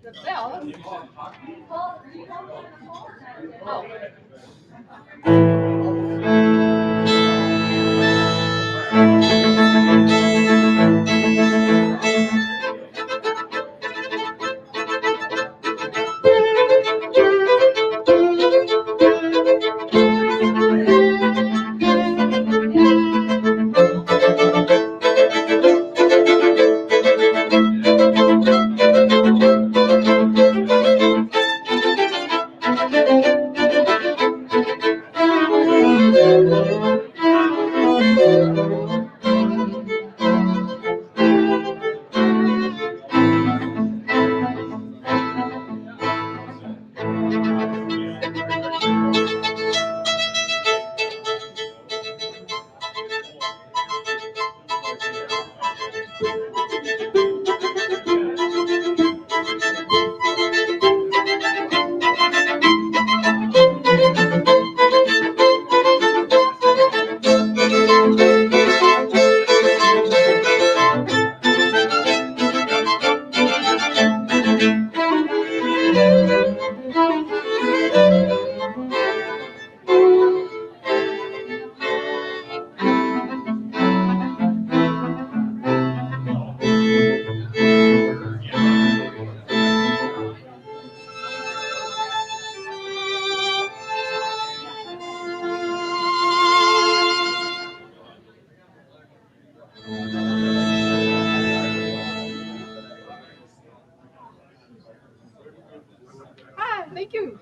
The bell? Oh. Ah, thank you.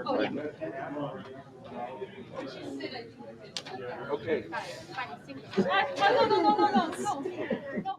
Oh, yeah. Okay. No, no, no, no, no, no, no.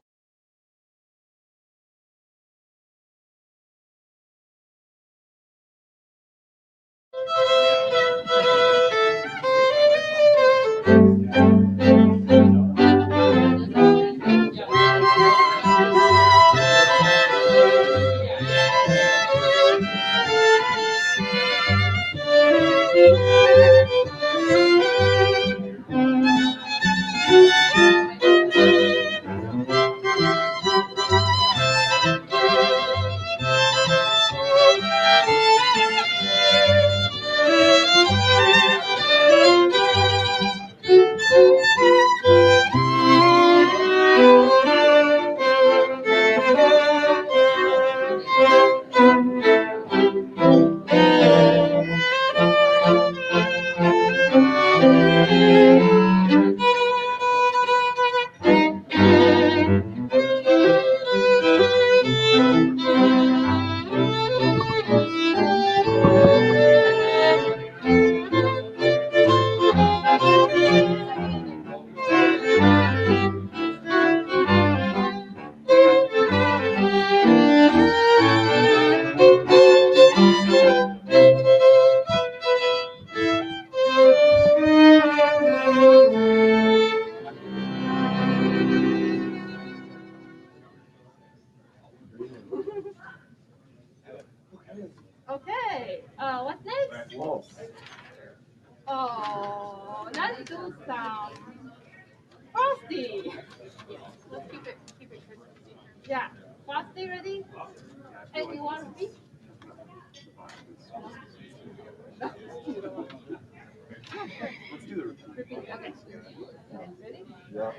Okay, what's next? Oh, let's do some frosty. Let's keep it Christmassy. Yeah, frosty ready? Hey, you want to repeat? No, you don't want to. Let's do the Repeat, okay. Okay, ready? Yeah.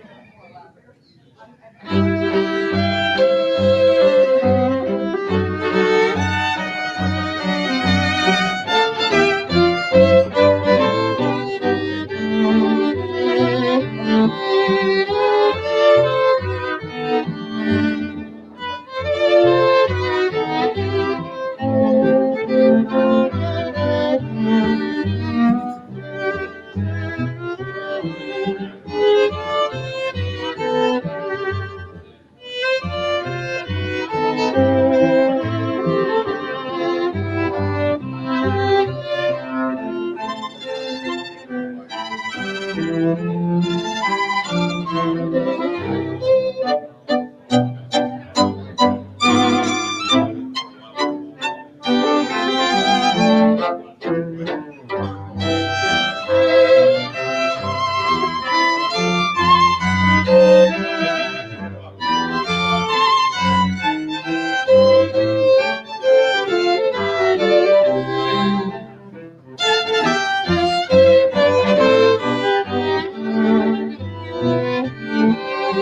Should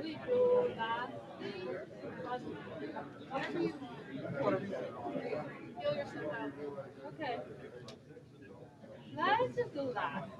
we do last thing? Whatever you want. Feel yourself out. Okay. Let's just do last.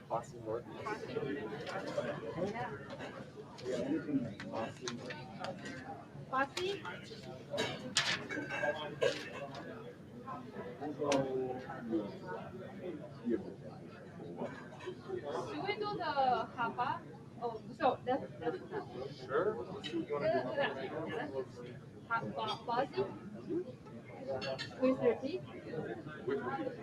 Boston North. Bossy? Should we do the hapa? Oh, so that's not. Sure. You want to Bossy? With repeat? with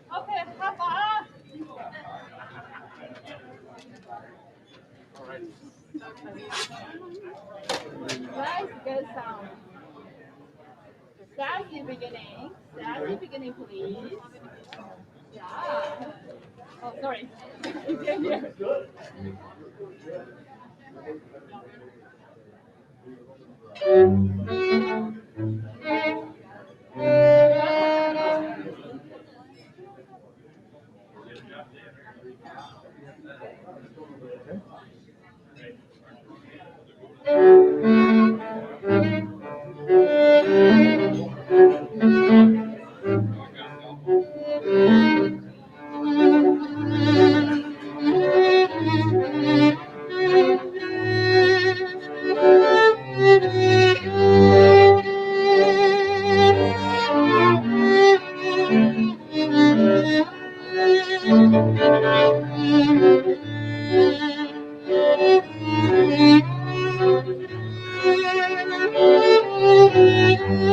Okay, hapa. Nice, good sound. Sassy beginning. Sassy beginning, please. Yeah. Oh, sorry. You can hear. Thank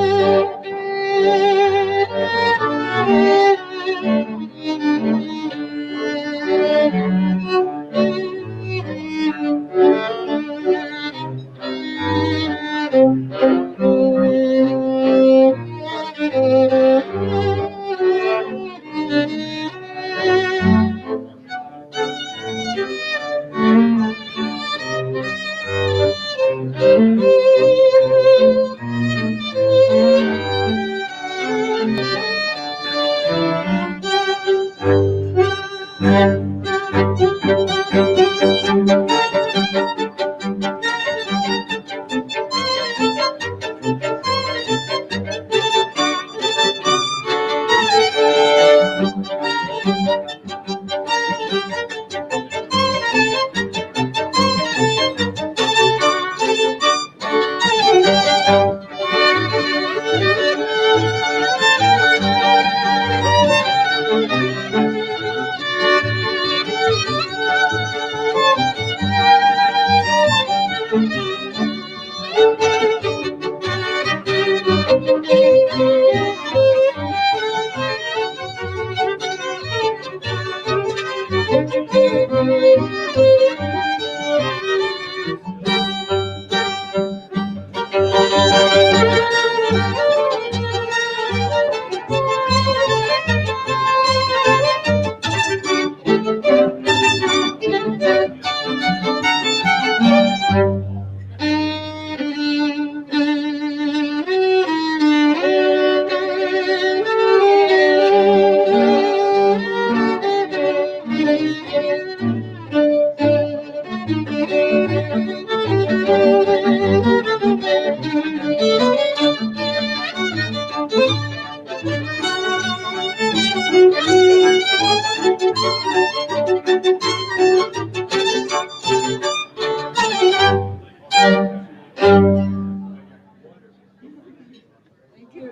you.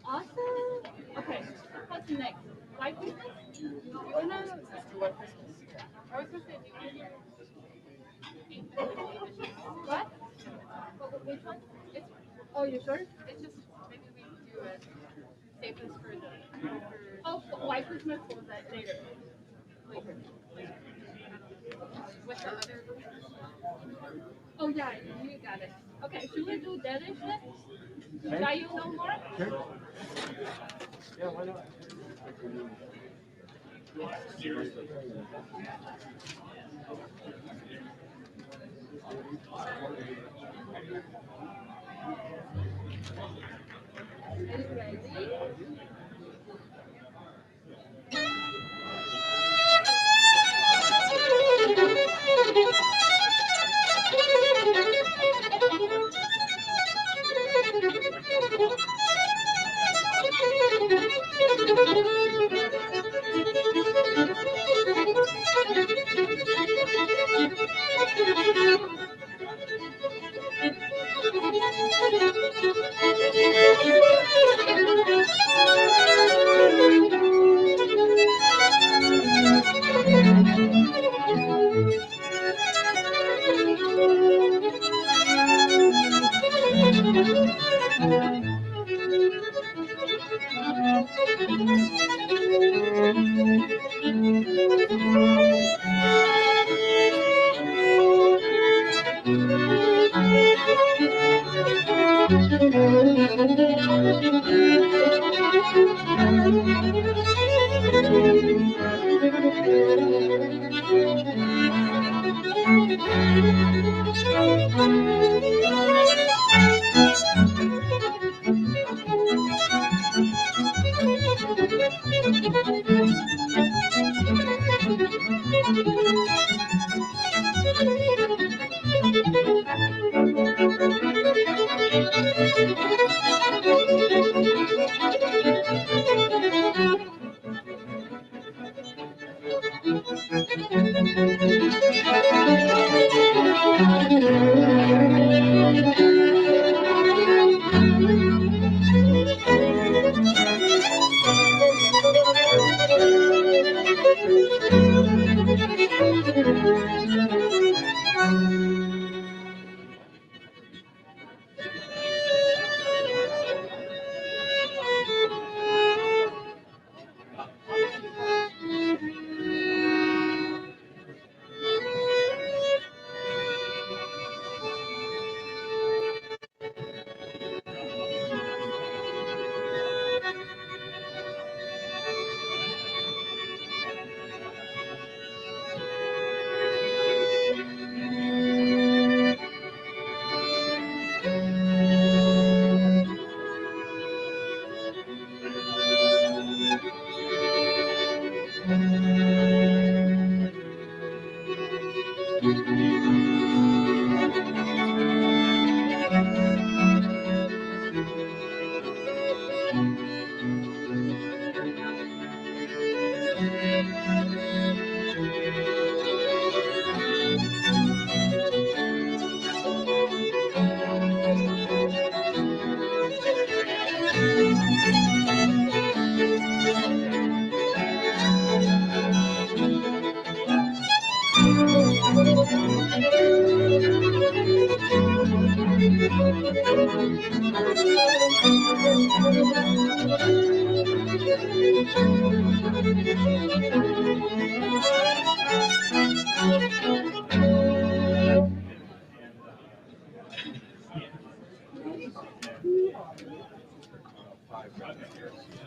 Awesome. Okay, what's next? White Christmas? You wanna? I was gonna say, do you what? Which one? It's, oh, you sure? It's just maybe we do a save this for the. Oh, White Christmas was that later. Like, with the other. Oh yeah, you got it. Okay, should we do that instead? That you know more? Sure. Yeah, why not? Are you ready?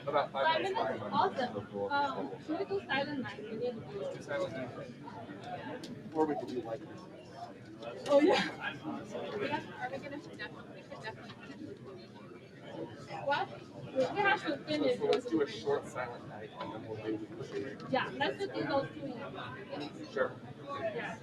About 5 minutes. Awesome. Should we do silent night? We need to do it. Silent night. Or we could do like this. Oh yeah. Are we gonna definitely finish? What? We have to finish. So let's do a short silent night and then we'll do Yeah, let's just do those two. Sure. Yeah.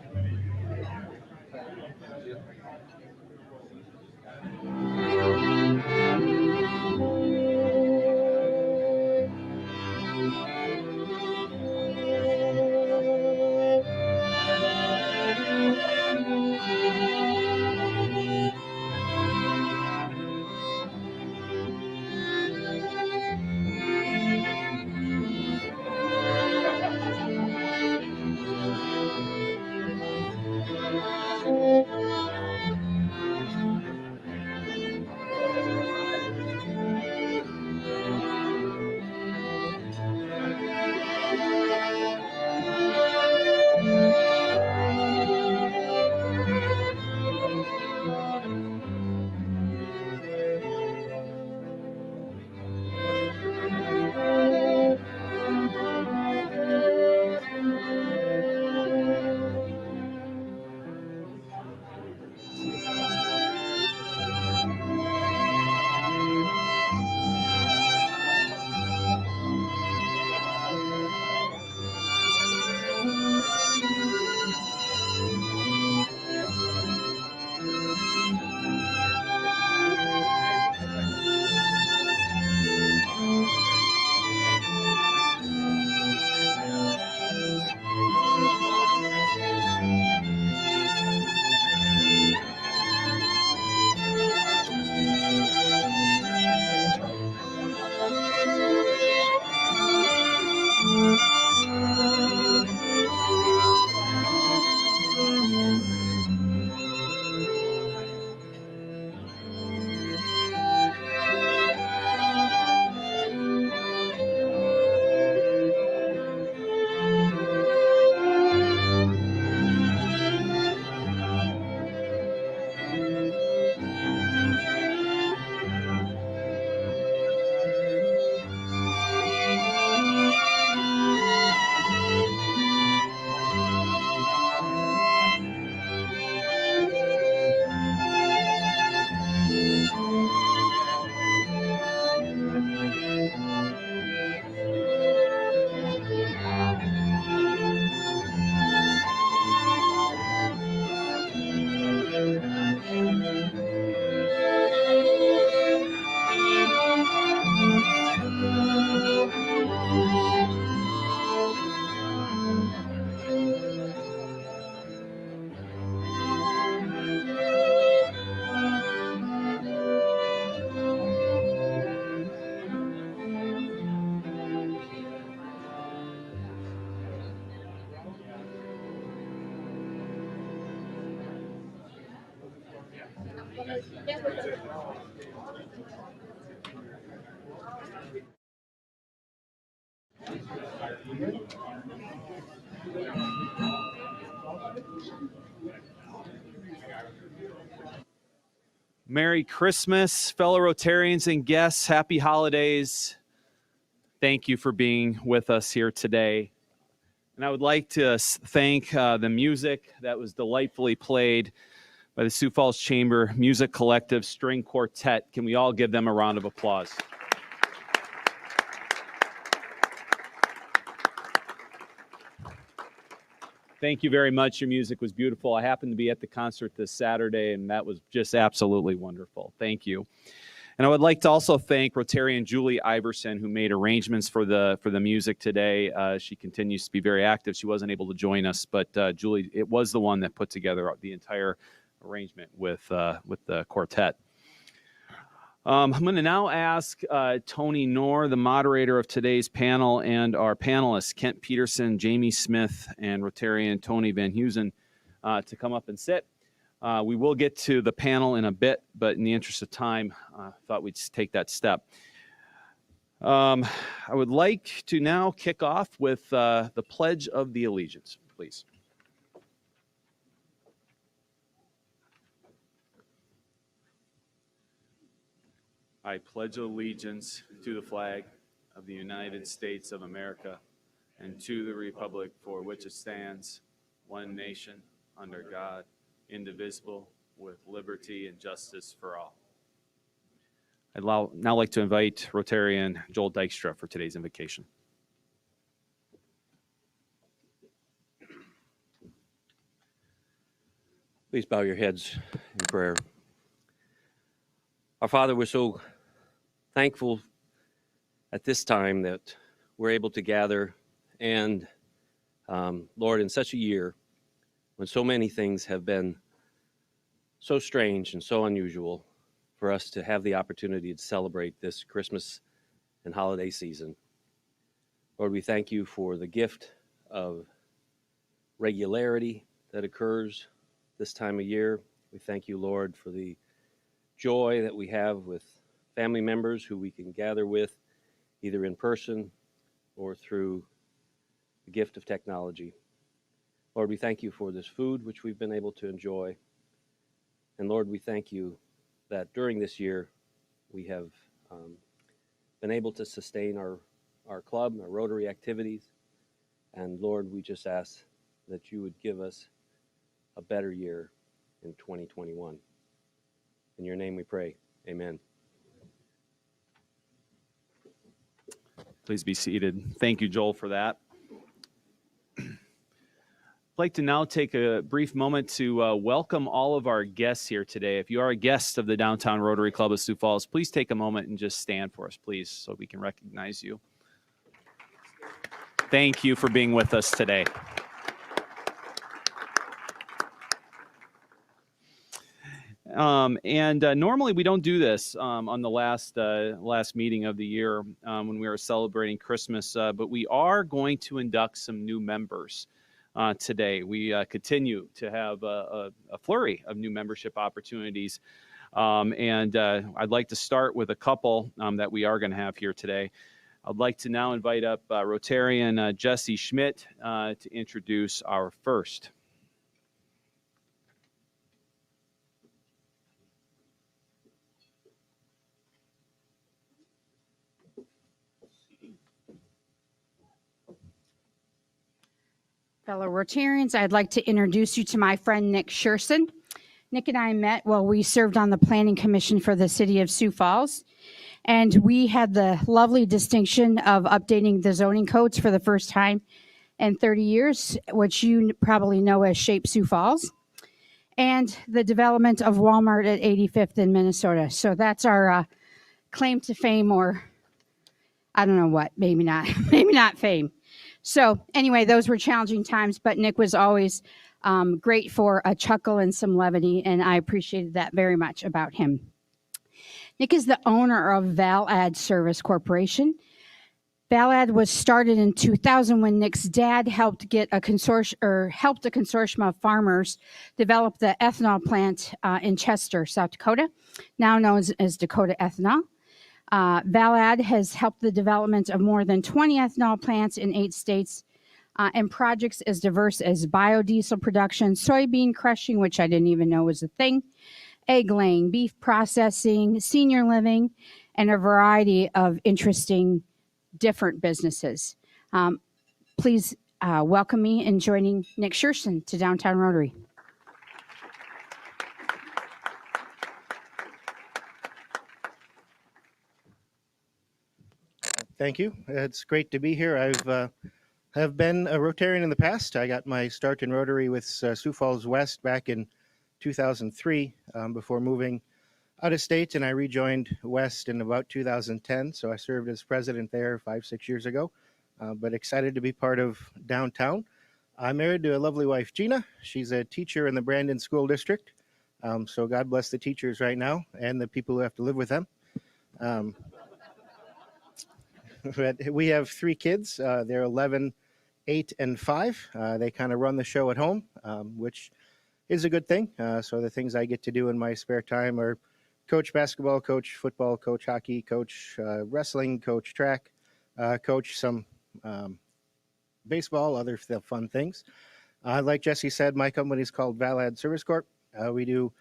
Merry Christmas, fellow Rotarians and guests. Happy holidays. Thank you for being with us here today. And I would like to thank the music that was delightfully played by the Sioux Falls Chamber Music Collective String Quartet. Can we all give them a round of applause? Thank you very much. Your music was beautiful. I happened to be at the concert this Saturday, and that was just absolutely wonderful. Thank you. And I would like to also thank Rotarian Julie Iverson, who made arrangements for the music today. She continues to be very active. She wasn't able to join us, but Julie, it was the one that put together the entire arrangement with the quartet. I'm going to now ask Tony Knorr, the moderator of today's panel, and our panelists, Kent Peterson, Jamie Smith, and Rotarian Tony Van Heusen, to come up and sit. We will get to the panel in a bit, but in the interest of time, I thought we'd take that step. I would like to now kick off with the Pledge of the Allegiance, please. I pledge allegiance to the flag of the United States of America and to the republic for which it stands, one nation, under God, indivisible, with liberty and justice for all. I'd now like to invite Rotarian Joel Dykstra for today's invocation. Please bow your heads in prayer. Our Father, we're so thankful at this time that we're able to gather and, Lord, in such a year when so many things have been so strange and so unusual, for us to have the opportunity to celebrate this Christmas and holiday season. Lord, we thank you for the gift of regularity that occurs this time of year. We thank you, Lord, for the joy that we have with family members who we can gather with, either in person or through the gift of technology. Lord, we thank you for this food which we've been able to enjoy. And Lord, we thank you that during this year we have been able to sustain our club, our Rotary activities. And Lord, we just ask that you would give us a better year in 2021. In your name we pray. Amen. Please be seated. Thank you, Joel, for that. I'd like to now take a brief moment to welcome all of our guests here today. If you are a guest of the Downtown Rotary Club of Sioux Falls, please take a moment and just stand for us, please, so we can recognize you. Thank you for being with us today. Normally we don't do this on the last meeting of the year when we are celebrating Christmas, but we are going to induct some new members today. We continue to have a flurry of new membership opportunities, I'd like to start with a couple that we are going to have here today. I'd like to now invite up Rotarian Jesse Schmidt to introduce our first. Fellow Rotarians, I'd like to introduce you to my friend Nick Scherson. Nick and I met while we served on the Planning Commission for the City of Sioux Falls, and we had the lovely distinction of updating the zoning codes for the first time in 30 years, which you probably know as Shape Sioux Falls, and the development of Walmart at 85th in Minnesota. So that's our claim to fame, or I don't know what, maybe not fame. So anyway, those were challenging times, but Nick was always great for a chuckle and some levity, and I appreciated that very much about him. Nick is the owner of Valad Service Corporation. Valad was started in 2000 when Nick's dad helped a consortium of farmers develop the ethanol plant in Chester, South Dakota, now known as Dakota Ethanol. Valad has helped the development of more than 20 ethanol plants in 8 states and projects as diverse as biodiesel production, soybean crushing, which I didn't even know was a thing, egg laying, beef processing, senior living, and a variety of interesting different businesses. Please welcome me in joining Nick Scherson to Downtown Rotary. Thank you. It's great to be here. Have been a Rotarian in the past. I got my start in Rotary with Sioux Falls West back in 2003 before moving out of state, and I rejoined West in about 2010. So I served as president there 5-6 years ago, but excited to be part of downtown. I'm married to a lovely wife, Gina. She's a teacher in the Brandon School District. So God bless the teachers right now and the people who have to live with them. We have 3 kids. They're 11, 8, and 5. They kind of run the show at home, which is a good thing. So the things I get to do in my spare time are coach basketball, coach football, coach hockey, coach wrestling, coach track, coach some baseball, other fun things. Like Jesse said, my company is called Valad Service Corp. We do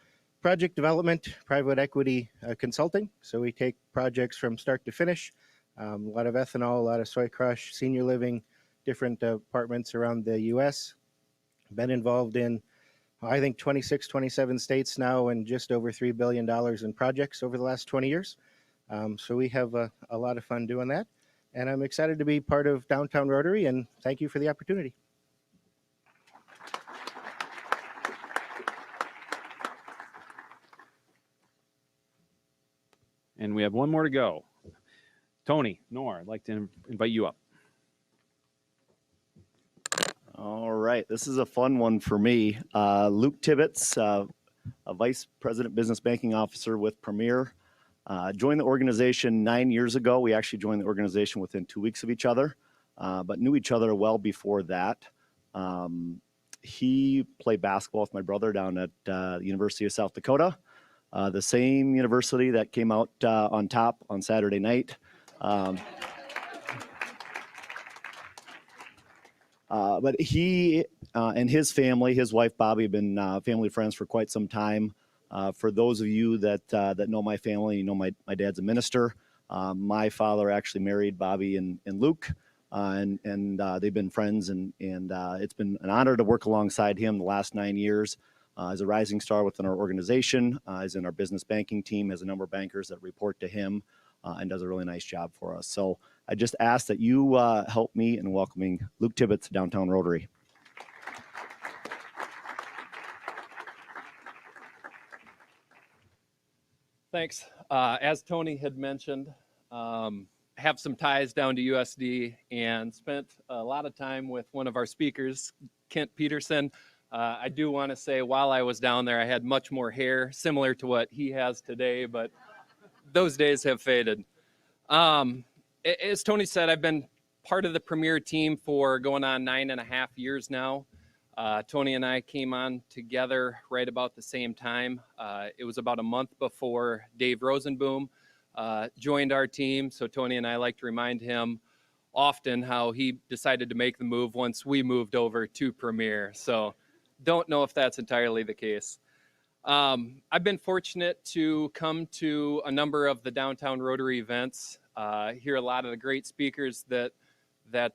project development, private equity consulting. So we take projects from start to finish. A lot of ethanol, a lot of soy crush, senior living, different departments around the U.S. Been involved in, I think, 26, 27 states now and just over $3 billion in projects over the last 20 years. So we have a lot of fun doing that. And I'm excited to be part of Downtown Rotary, and thank you for the opportunity. And we have one more to go. Tony, Nor, I'd like to invite you up. All right, this is a fun one for me. Luke Tibbetts, a Vice President Business Banking Officer with Premier. Joined the organization 9 years ago. We actually joined the organization within 2 weeks of each other, but knew each other well before that. He played basketball with my brother down at the University of South Dakota, the same university that came out on top on Saturday night. But he and his family, his wife Bobby, have been family friends for quite some time. For those of you that know my family, you know my dad's a minister. My father actually married Bobby and Luke, and they've been friends, and it's been an honor to work alongside him the last 9 years. As a rising star within our organization, is in our business banking team, has a number of bankers that report to him, and does a really nice job for us. So I just ask that you help me in welcoming Luke Tibbetts to Downtown Rotary. Thanks. As Tony had mentioned, have some ties down to USD and spent a lot of time with one of our speakers, Kent Peterson. I do want to say while I was down there, I had much more hair, similar to what he has today, but those days have faded. As Tony said, I've been part of the Premier team for going on 9.5 years now. Tony and I came on together right about the same time. It was about a month before Dave Rosenboom joined our team. So Tony and I like to remind him often how he decided to make the move once we moved over to Premier. So don't know if that's entirely the case. I've been fortunate to come to a number of the Downtown Rotary events, hear a lot of the great speakers that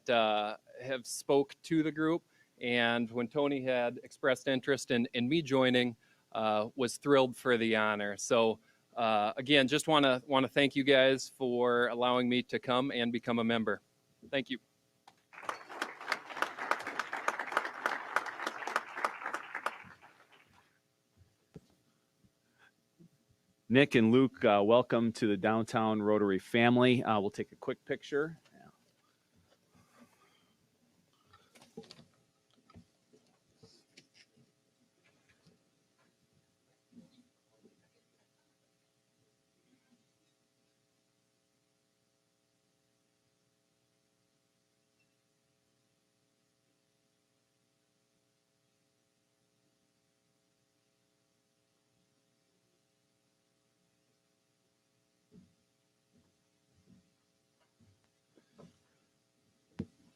have spoke to the group. And when Tony had expressed interest in me joining, was thrilled for the honor. So again, just want to thank you guys for allowing me to come and become a member. Thank you. Nick and Luke, welcome to the Downtown Rotary family. We'll take a quick picture.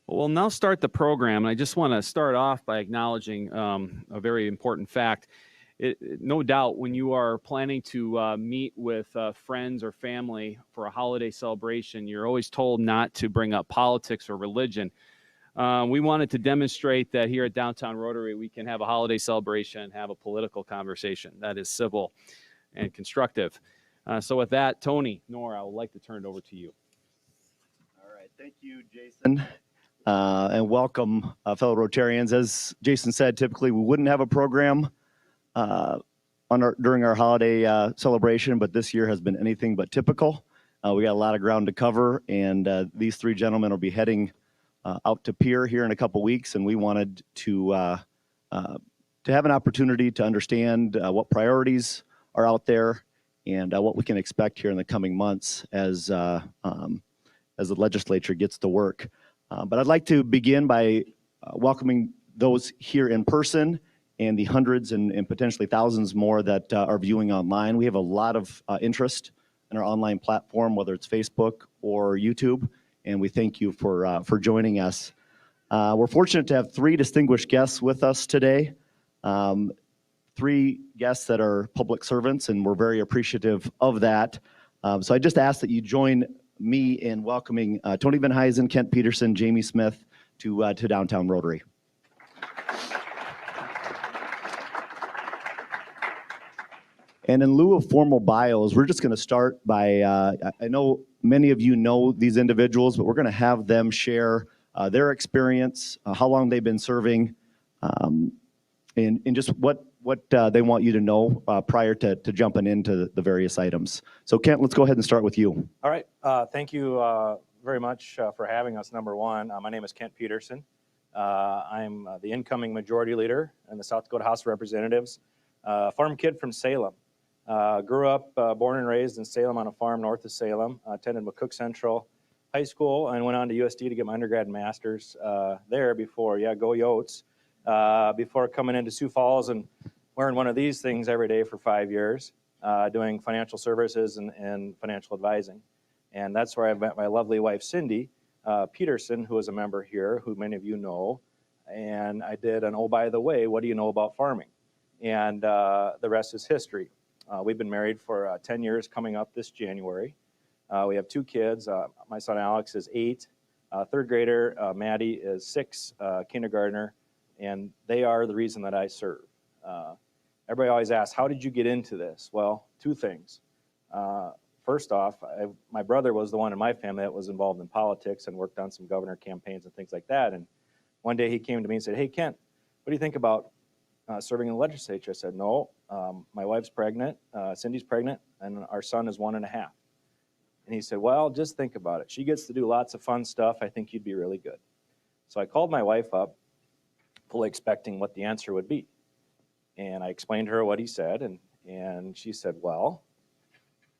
We'll now start the program, and I just want to start off by acknowledging a very important fact. No doubt, when you are planning to meet with friends or family for a holiday celebration, you're always told not to bring up politics or religion. We wanted to demonstrate that here at Downtown Rotary, we can have a holiday celebration and have a political conversation that is civil and constructive. So with that, Tony, Nora, I would like to turn it over to you. All right, thank you, Jason. And welcome, fellow Rotarians. As Jason said, typically we wouldn't have a program during our holiday celebration, but this year has been anything but typical. We got a lot of ground to cover, and these three gentlemen will be heading out to Pier here in a couple weeks, and we wanted to have an opportunity to understand what priorities are out there and what we can expect here in the coming months as the legislature gets to work. But I'd like to begin by welcoming those here in person and the hundreds and potentially thousands more that are viewing online. We have a lot of interest in our online platform, whether it's Facebook or YouTube, and we thank you for joining us. We're fortunate to have three distinguished guests with us today. Three guests that are public servants, and we're very appreciative of that. So I just ask that you join me in welcoming Tony Venheisen, Kent Peterson, Jamie Smith to Downtown Rotary. And in lieu of formal bios, we're just going to start by, I know many of you know these individuals, but we're going to have them share their experience, how long they've been serving, and just what they want you to know prior to jumping into the various items. So Kent, let's go ahead and start with you. All right. Thank you very much for having us, number one. My name is Kent Peterson. I'm the incoming majority leader in the South Dakota House of Representatives. Farm kid from Salem. Grew up, born and raised in Salem on a farm north of Salem. Attended McCook Central High School and went on to USD to get my undergrad and master's there before, go Yotes, before coming into Sioux Falls and wearing one of these things every day for 5 years, doing financial services and financial advising. And that's where I met my lovely wife, Cindy Peterson, who is a member here, who many of you know. And I did an, oh, by the way, what do you know about farming? And the rest is history. We've been married for 10 years coming up this January. We have 2 kids. My son Alex is 8. Third grader Maddie is 6, kindergartner. And they are the reason that I serve. Everybody always asks, how did you get into this? Well, 2 things. First off, my brother was the one in my family that was involved in politics and worked on some governor campaigns and things like that. And one day he came to me and said, hey, Kent, what do you think about serving in the legislature? I said, no, my wife's pregnant, Cindy's pregnant, and our son is 1.5. And he said, well, just think about it. She gets to do lots of fun stuff. I think you'd be really good. So I called my wife up, fully expecting what the answer would be. And I explained to her what he said, and she said, well,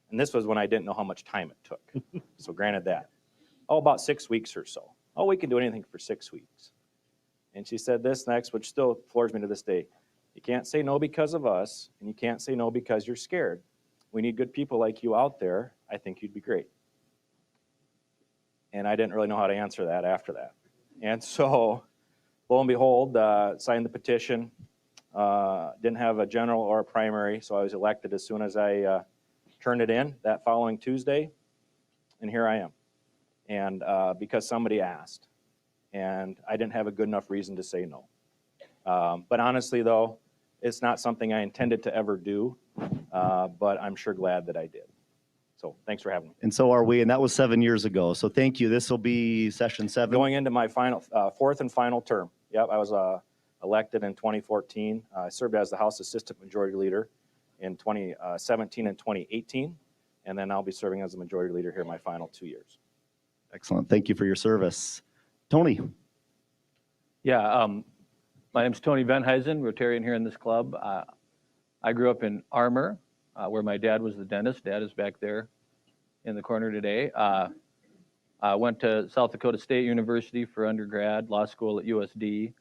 and this was when I didn't know how much time it took. So granted that. Oh, about 6 weeks or so. Oh, we can do anything for 6 weeks. And she said this next, which still floors me to this day. You can't say no because of us, and you can't say no because you're scared. We need good people like you out there. I think you'd be great. And I didn't really know how to answer that after that. And so, lo and behold, signed the petition. Didn't have a general or a primary, so I was elected as soon as I turned it in that following Tuesday, and here I am. And because somebody asked, and I didn't have a good enough reason to say no. But honestly, though, it's not something I intended to ever do, but I'm sure glad that I did. So thanks for having me. And so are we, and that was 7 years ago. So thank you. This will be session 7. Going into my final, 4th and final term. Yep, I was elected in 2014. I served as the House Assistant Majority Leader in 2017 and 2018, and then I'll be serving as the Majority Leader here my final 2 years. Excellent. Thank you for your service. Tony. Yeah, my name's Tony Venheisen, Rotarian here in this club. I grew up in Armour, where my dad was the dentist. Dad is back there in the corner today. I went to South Dakota State University for undergrad, law school at USD.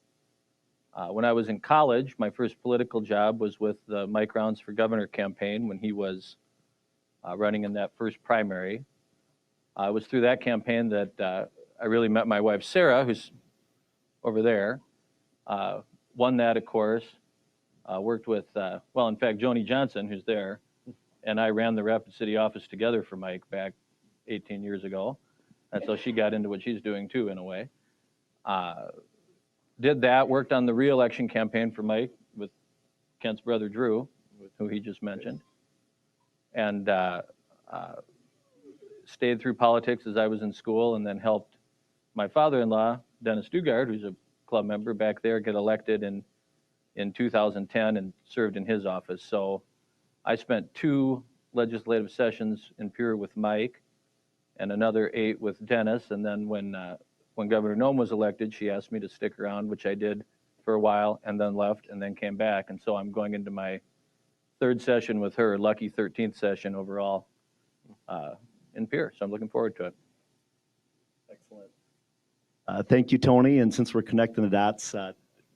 When I was in college, my first political job was with the Mike Rounds for Governor campaign when he was running in that first primary. It was through that campaign that I really met my wife, Sarah, who's over there. Won that, of course. Worked with, well, in fact, Joni Johnson, who's there, and I ran the Rapid City office together for Mike back 18 years ago. And so she got into what she's doing, too, in a way. Did that, worked on the re-election campaign for Mike with Kent's brother, Drew, who he just mentioned. And stayed through politics as I was in school, and then helped my father-in-law, Dennis Dugard, who's a club member back there, get elected in 2010 and served in his office. So I spent 2 legislative sessions in Pure with Mike and another 8 with Dennis. And then when Governor Noem was elected, she asked me to stick around, which I did for a while, and then left and then came back. And so I'm going into my 3rd session with her, lucky 13th session overall in Pure. So I'm looking forward to it. Excellent. Thank you, Tony. And since we're connecting the dots,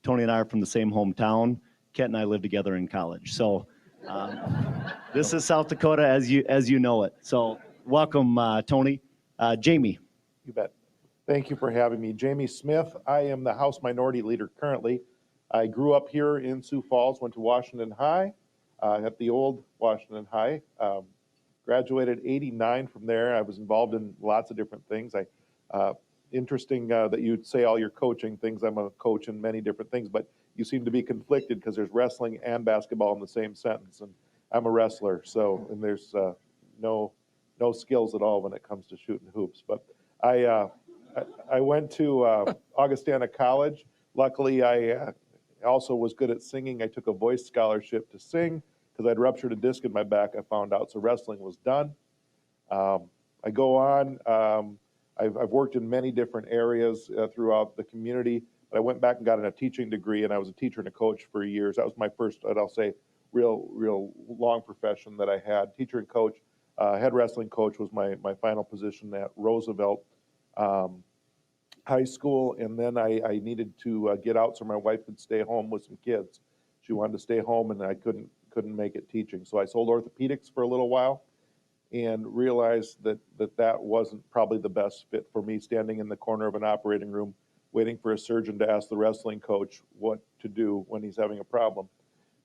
Tony and I are from the same hometown. Kent and I lived together in college. So this is South Dakota as you know it. So welcome, Tony. Jamie. You bet. Thank you for having me. Jamie Smith. I am the House Minority Leader currently. I grew up here in Sioux Falls, went to Washington High, at the old Washington High. Graduated '89 from there. I was involved in lots of different things. Interesting that you'd say all your coaching things. I'm a coach in many different things, but you seem to be conflicted because there's wrestling and basketball in the same sentence. And I'm a wrestler, and there's no skills at all when it comes to shooting hoops. But I went to Augustana College. Luckily, I also was good at singing. I took a voice scholarship to sing because I'd ruptured a disc in my back, I found out, so wrestling was done. I go on. I've worked in many different areas throughout the community, but I went back and got a teaching degree, and I was a teacher and a coach for years. That was my first, I'll say, real long profession that I had. Teacher and coach. Head wrestling coach was my final position at Roosevelt High School, and then I needed to get out so my wife could stay home with some kids. She wanted to stay home, and I couldn't make it teaching. So I sold orthopedics for a little while and realized that wasn't probably the best fit for me, standing in the corner of an operating room waiting for a surgeon to ask the wrestling coach what to do when he's having a problem.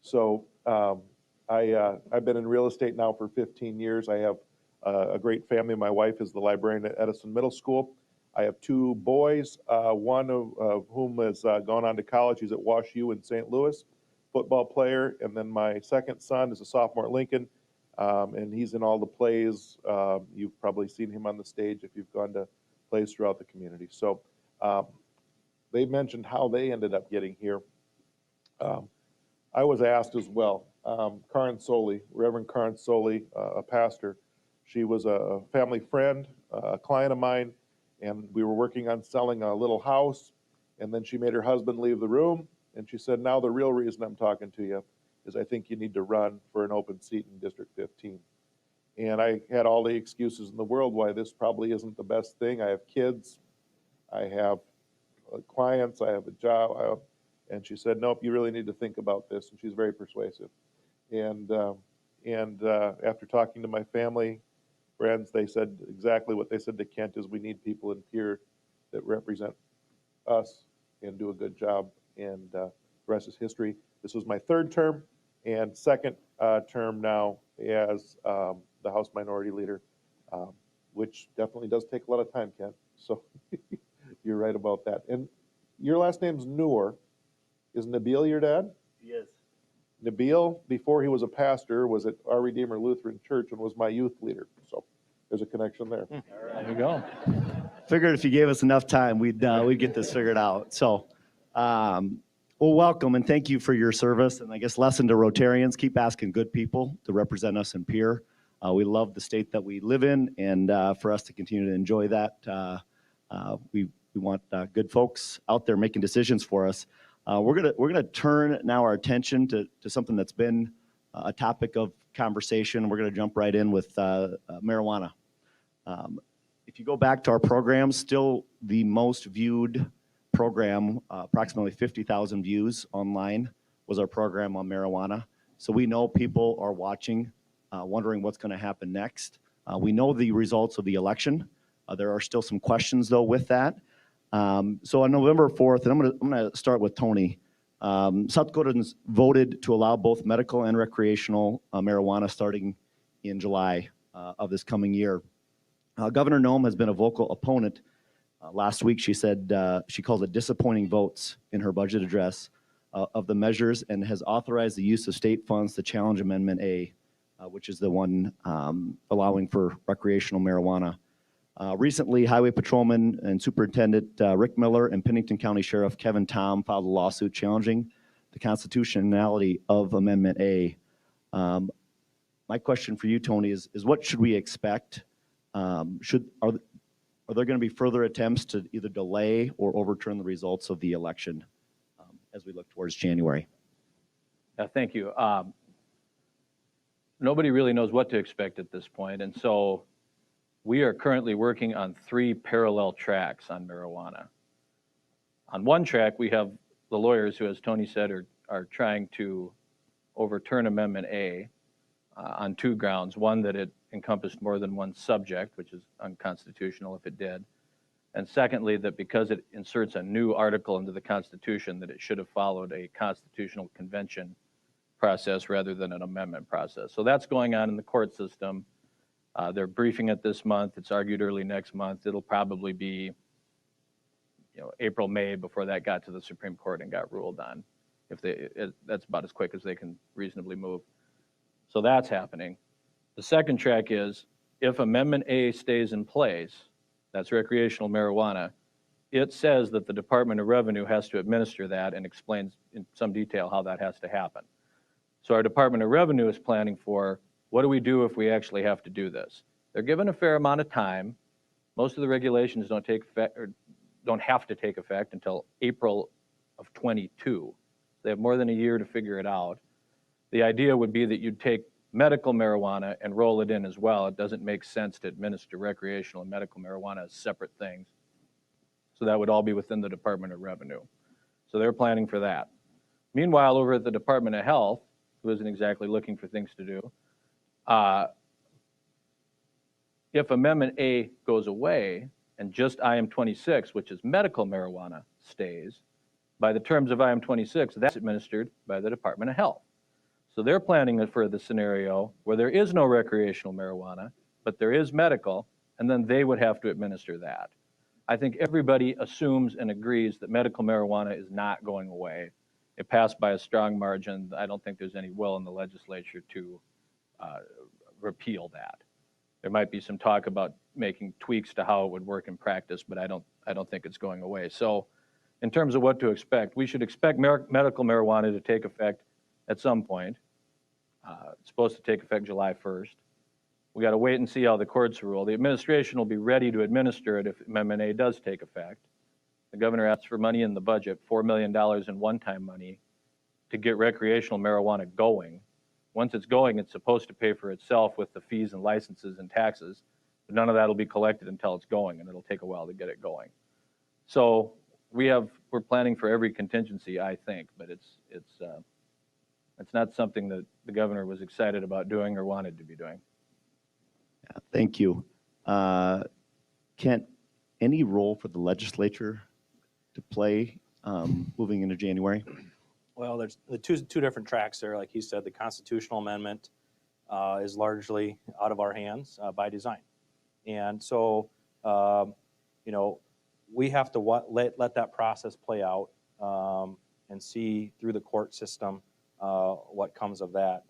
So I've been in real estate now for 15 years. I have a great family. My wife is the librarian at Edison Middle School. I have two boys, one of whom has gone on to college. He's at WashU in St. Louis, football player. And then my second son is a sophomore at Lincoln, and he's in all the plays. You've probably seen him on the stage if you've gone to plays throughout the community. So they mentioned how they ended up getting here. I was asked as well. Karen Soley, Reverend Karen Soley, a pastor, she was a family friend, a client of mine, and we were working on selling a little house, and then she made her husband leave the room, and she said, now the real reason I'm talking to you is I think you need to run for an open seat in District 15. And I had all the excuses in the world why this probably isn't the best thing. I have kids, I have clients, I have a job, and she said, nope, you really need to think about this, and she's very persuasive. And after talking to my family, friends, they said exactly what they said to Kent is we need people in Pierre that represent us and do a good job, and the rest is history. This was my third term and second term now as the House Minority Leader, which definitely does take a lot of time, Kent, so you're right about that. And your last name's Noor. Is Nabil your dad? Yes. Nabil, before he was a pastor, was at Our Redeemer Lutheran Church and was my youth leader. So there's a connection there. There you go. Figured if you gave us enough time, we'd get this figured out. So, well, welcome and thank you for your service. And I guess lesson to Rotarians: keep asking good people to represent us in Pierre. We love the state that we live in, and for us to continue to enjoy that, we want good folks out there making decisions for us. We're gonna turn now our attention to something that's been a topic of conversation. We're gonna jump right in with marijuana. If you go back to our programs, still the most viewed program, approximately 50,000 views online, was our program on marijuana. So we know people are watching, wondering what's going to happen next. We know the results of the election. There are still some questions though with that. So on November 4th, and I'm going to start with Tony. South Dakotans voted to allow both medical and recreational marijuana starting in July of this coming year. Governor Noem has been a vocal opponent. Last week she said she called it disappointing votes in her budget address of the measures, and has authorized the use of state funds to challenge Amendment A, which is the one allowing for recreational marijuana. Recently, Highway Patrolman and Superintendent Rick Miller and Pennington County Sheriff Kevin Tom filed a lawsuit challenging the constitutionality of Amendment A. My question for you, Tony, is what should we expect? Are there going to be further attempts to either delay or overturn the results of the election as we look towards January? Thank you. Nobody really knows what to expect at this point, and so we are currently working on 3 parallel tracks on marijuana. On one track, we have the lawyers who, as Tony said, are are trying to overturn Amendment A on two grounds. One, that it encompassed more than one subject, which is unconstitutional if it did. And secondly, that because it inserts a new article into the Constitution, that it should have followed a constitutional convention process rather than an amendment process. So that's going on in the court system. They're briefing it this month. It's argued early next month. It'll probably be, April, May before that got to the Supreme Court and got ruled on. That's about as quick as they can reasonably move. So that's happening. The second track is if Amendment A stays in place, that's recreational marijuana, it says that the Department of Revenue has to administer that and explains in some detail how that has to happen. So our Department of Revenue is planning for, what do we do if we actually have to do this? They're given a fair amount of time. Most of the regulations don't have to take effect until April of 22. They have more than a year to figure it out. The idea would be that you'd take medical marijuana and roll it in as well. It doesn't make sense to administer recreational and medical marijuana as separate things. So that would all be within the Department of Revenue. So they're planning for that. Meanwhile, over at the Department of Health, who isn't exactly looking for things to do, if Amendment A goes away and just IM 26, which is medical marijuana, stays, by the terms of IM 26, that's administered by the Department of Health. So they're planning for the scenario where there is no recreational marijuana, but there is medical, and then they would have to administer that. I think everybody assumes and agrees that medical marijuana is not going away. It passed by a strong margin. I don't think there's any will in the legislature to repeal that. There might be some talk about making tweaks to how it would work in practice, but I don't think it's going away. So in terms of what to expect, we should expect medical marijuana to take effect at some point. It's supposed to take effect July 1st. We got to wait and see how the courts rule. The administration will be ready to administer it if Amendment A does take effect. The governor asked for money in the budget, $4 million in one-time money to get recreational marijuana going. Once it's going, it's supposed to pay for itself with the fees and licenses and taxes, but none of that will be collected until it's going, and it'll take a while to get it going. So we're planning for every contingency, I think, but it's not something that the governor was excited about doing or wanted to be doing. Yeah, thank you. Kent, any role for the legislature to play moving into January? Well, there's the two different tracks there. Like he said, the constitutional amendment is largely out of our hands by design. And so, we have to let that process play out and see through the court system what comes of that.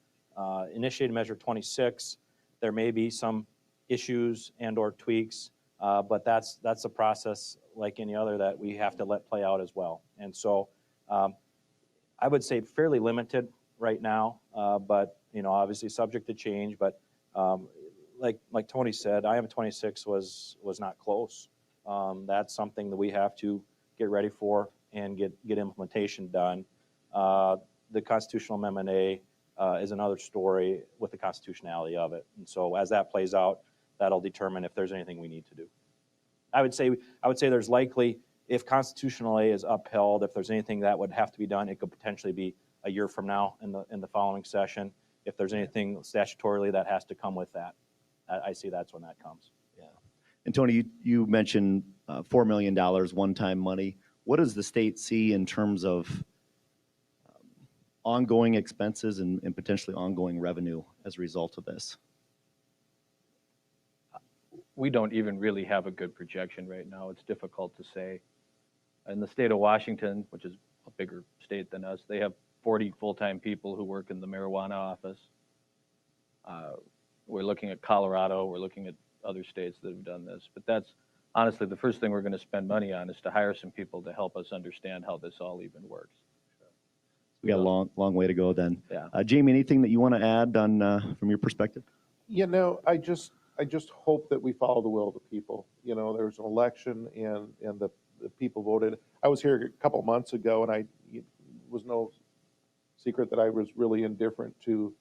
Initiated Measure 26, there may be some issues and or tweaks, but that's a process like any other that we have to let play out as well. And so I would say fairly limited right now, but obviously subject to change. But like Tony said, IM 26 was not close. That's something that we have to get ready for and get implementation done. The constitutional amendment A is another story with the constitutionality of it. And so as that plays out, that'll determine if there's anything we need to do. I would say there's likely, if constitutional A is upheld, if there's anything that would have to be done, it could potentially be a year from now in the following session. If there's anything statutorily that has to come with that, I see that's when that comes. Yeah. And Tony, you mentioned $4 million one-time money. What does the state see in terms of ongoing expenses and potentially ongoing revenue as a result of this? We don't even really have a good projection right now. It's difficult to say. In the state of Washington, which is a bigger state than us, they have 40 full-time people who work in the marijuana office. We're looking at Colorado. We're looking at other states that have done this. But that's honestly the first thing we're going to spend money on is to hire some people to help us understand how this all even works. We got a long way to go then. Yeah. Jamie, anything that you want to add on from your perspective? I just hope that we follow the will of the people. There's an election and the people voted. I was here a couple months ago, and it was no secret that I was really indifferent to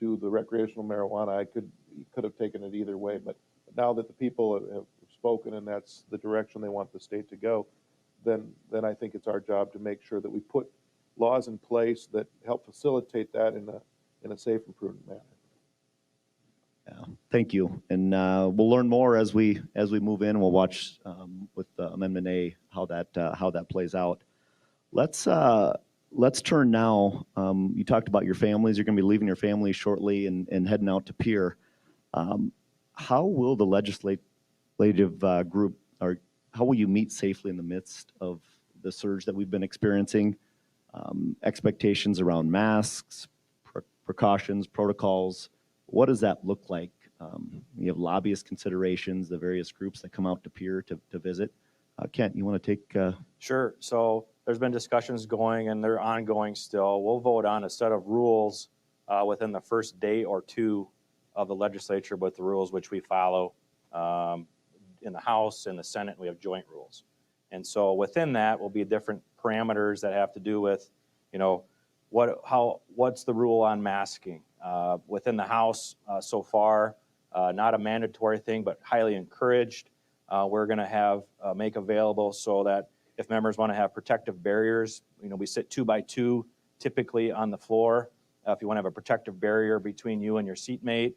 the recreational marijuana. I could have taken it either way, but now that the people have spoken and that's the direction they want the state to go, then I think it's our job to make sure that we put laws in place that help facilitate that in a safe and prudent manner. Yeah, thank you. And we'll learn more as we move in. We'll watch with Amendment A how that plays out. Let's turn now. You talked about your families. You're going to be leaving your family shortly and heading out to Pierre. How will the legislative group, or how will you meet safely in the midst of the surge that we've been experiencing? Expectations around masks, precautions, protocols. What does that look like? You have lobbyist considerations, the various groups that come out to Pierre to visit. Kent, you want to take? Sure. So there's been discussions going, and they're ongoing still. We'll vote on a set of rules within the first day or two of the legislature with the rules which we follow in the House and the Senate. We have joint rules. And so within that will be different parameters that have to do with, what's the rule on masking? Within the House so far, not a mandatory thing, but highly encouraged. We're going to make available so that if members want to have protective barriers, we sit 2 by 2 typically on the floor. If you want to have a protective barrier between you and your seatmate,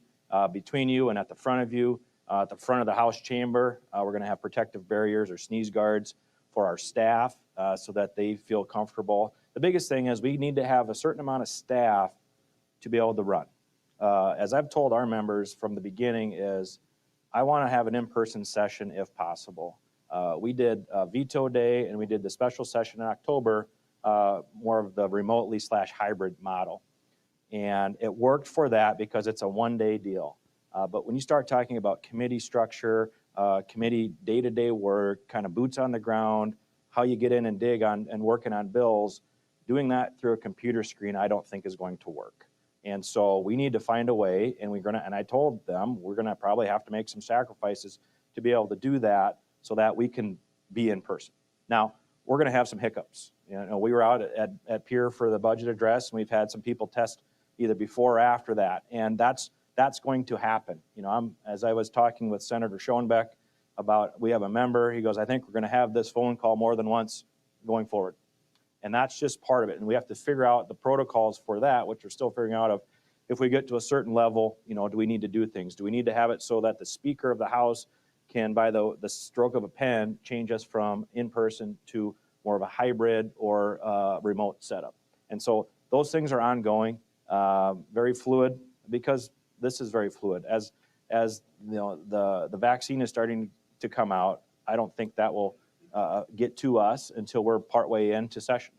between you and at the front of you, at the front of the House chamber, we're going to have protective barriers or sneeze guards for our staff so that they feel comfortable. The biggest thing is we need to have a certain amount of staff to be able to run. As I've told our members from the beginning is I want to have an in-person session if possible. We did veto day and we did the special session in October, more of the remotely / hybrid model. And it worked for that because it's a one-day deal. But when you start talking about committee structure, committee day-to-day work, kind of boots on the ground, how you get in and dig on and working on bills, doing that through a computer screen I don't think is going to work. And so we need to find a way, and I told them we're gonna probably have to make some sacrifices to be able to do that so that we can be in person. Now, we're gonna have some hiccups. We were out at Pierre for the budget address, and we've had some people test either before or after that, and that's going to happen. As I was talking with Senator Schoenbeck about, we have a member, he goes, I think we're gonna have this phone call more than once going forward. And that's just part of it. And we have to figure out the protocols for that, which we're still figuring out of if we get to a certain level, do we need to do things? Do we need to have it so that the Speaker of the House can, by the stroke of a pen, change us from in-person to more of a hybrid or remote setup? And so those things are ongoing, very fluid, because this is very fluid. As the vaccine is starting to come out, I don't think that will get to us until we're partway into session,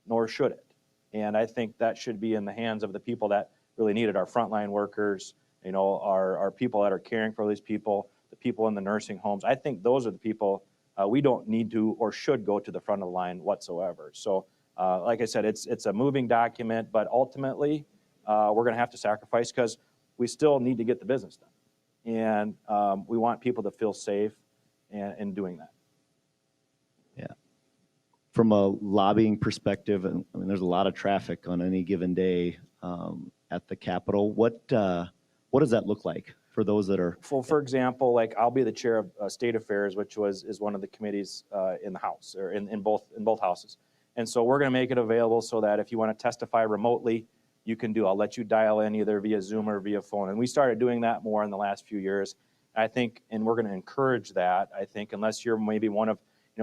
nor should it. And I think that should be in the hands of the people that really need it, our frontline workers, our people that are caring for these people, the people in the nursing homes. I think those are the people we don't need to or should go to the front of the line whatsoever. So like I said, it's a moving document, but ultimately we're going to have to sacrifice because we still need to get the business done. And we want people to feel safe in doing that. Yeah. From a lobbying perspective, there's a lot of traffic on any given day at the Capitol. What does that look like for those that are? Well, for example, like I'll be the chair of State Affairs, which is one of the committees in the House or in both houses. And so we're going to make it available so that if you want to testify remotely, you can do. I'll let you dial in either via Zoom or via phone. And we started doing that more in the last few years. I think, and we're going to encourage that. I think unless you're maybe one of,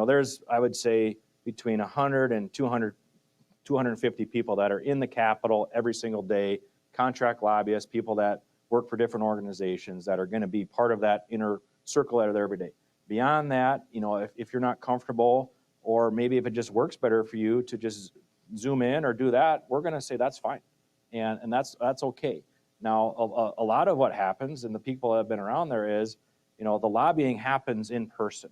there's, I would say, between 100 and 250 people that are in the Capitol every single day, contract lobbyists, people that work for different organizations that are going to be part of that inner circle that are there every day. Beyond that, if you're not comfortable, or maybe if it just works better for you to just Zoom in or do that, we're going to say that's fine. And that's okay. Now, a lot of what happens, and the people that have been around there is, the lobbying happens in person.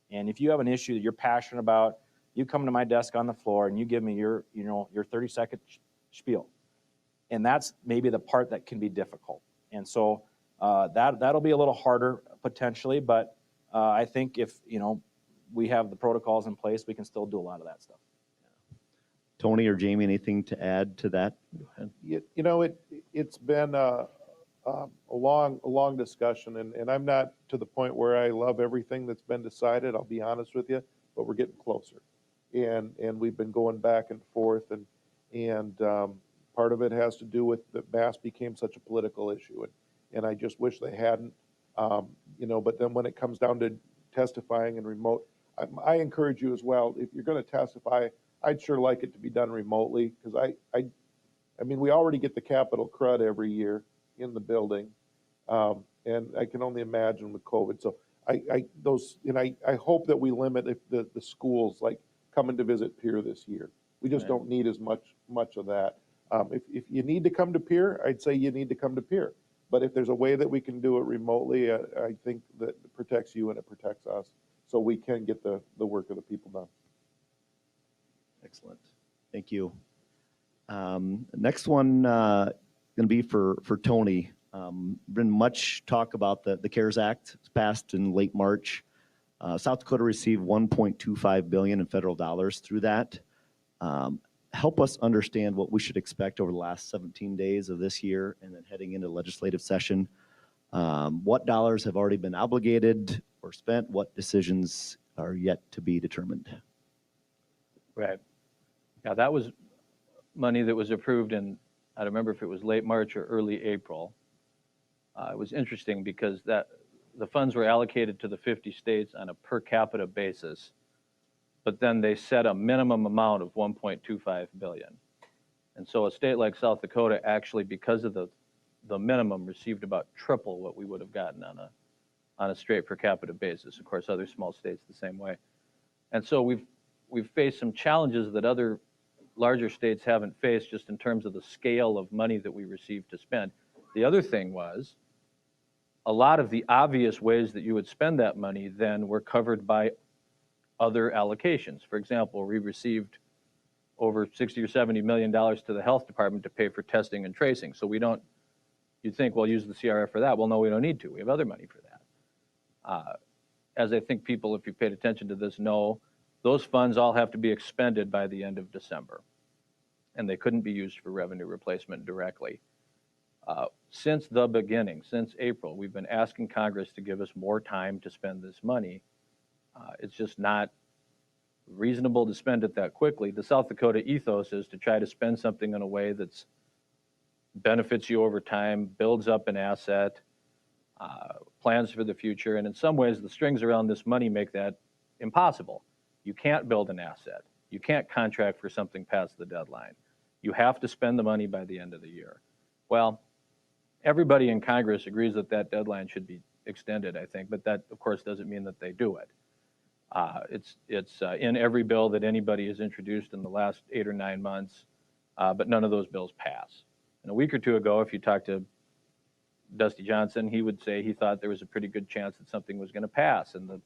And if you have an issue that you're passionate about, you come to my desk on the floor and you give me your 30-second spiel. And that's maybe the part that can be difficult. And so that'll be a little harder potentially, but I think if, we have the protocols in place, we can still do a lot of that stuff. Tony or Jamie, anything to add to that? It's been a long discussion, and I'm not to the point where I love everything that's been decided, I'll be honest with you, but we're getting closer. and we've been going back and forth, and part of it has to do with that mask became such a political issue, and I just wish they hadn't, but then when it comes down to testifying and remote, I encourage you as well, if you're going to testify, I'd sure like it to be done remotely, because I mean, we already get the Capitol crud every year in the building, and I can only imagine with COVID. So I hope that we limit if the schools like coming to visit Pier this year. We just don't need as much of that. If you need to come to Pier, I'd say you need to come to Pier. But if there's a way that we can do it remotely, I think that it protects you and it protects us, so we can get the work of the people done. Excellent. Thank you. Next one going to be for Tony. Been much talk about the CARES Act. It's passed in late March. South Dakota received $1.25 billion in federal dollars through that. Help us understand what we should expect over the last 17 days of this year and then heading into legislative session. What dollars have already been obligated or spent? What decisions are yet to be determined? Right. Yeah, that was money that was approved in, I don't remember if it was late March or early April. It was interesting because the funds were allocated to the 50 states on a per capita basis, but then they set a minimum amount of $1.25 billion. And so a state like South Dakota actually, because of the minimum, received about triple what we would have gotten on a straight per capita basis. Of course, other small states the same way. And so we've faced some challenges that other larger states haven't faced just in terms of the scale of money that we received to spend. The other thing was a lot of the obvious ways that you would spend that money then were covered by other allocations. For example, we received over $60 or $70 million to the health department to pay for testing and tracing. So you'd think, well, use the CRF for that. Well, no, we don't need to. We have other money for that. As I think people, if you paid attention to this, know, those funds all have to be expended by the end of December, and they couldn't be used for revenue replacement directly. Since the beginning, since April, we've been asking Congress to give us more time to spend this money. It's just not reasonable to spend it that quickly. The South Dakota ethos is to try to spend something in a way that benefits you over time, builds up an asset, plans for the future, and in some ways the strings around this money make that impossible. You can't build an asset. You can't contract for something past the deadline. You have to spend the money by the end of the year. Well, everybody in Congress agrees that that deadline should be extended, I think, but that, of course, doesn't mean that they do it. It's in every bill that anybody has introduced in the last 8 or 9 months, but none of those bills pass. And a week or two ago, if you talk to Dusty Johnson, he would say he thought there was a pretty good chance that something was going to pass, and the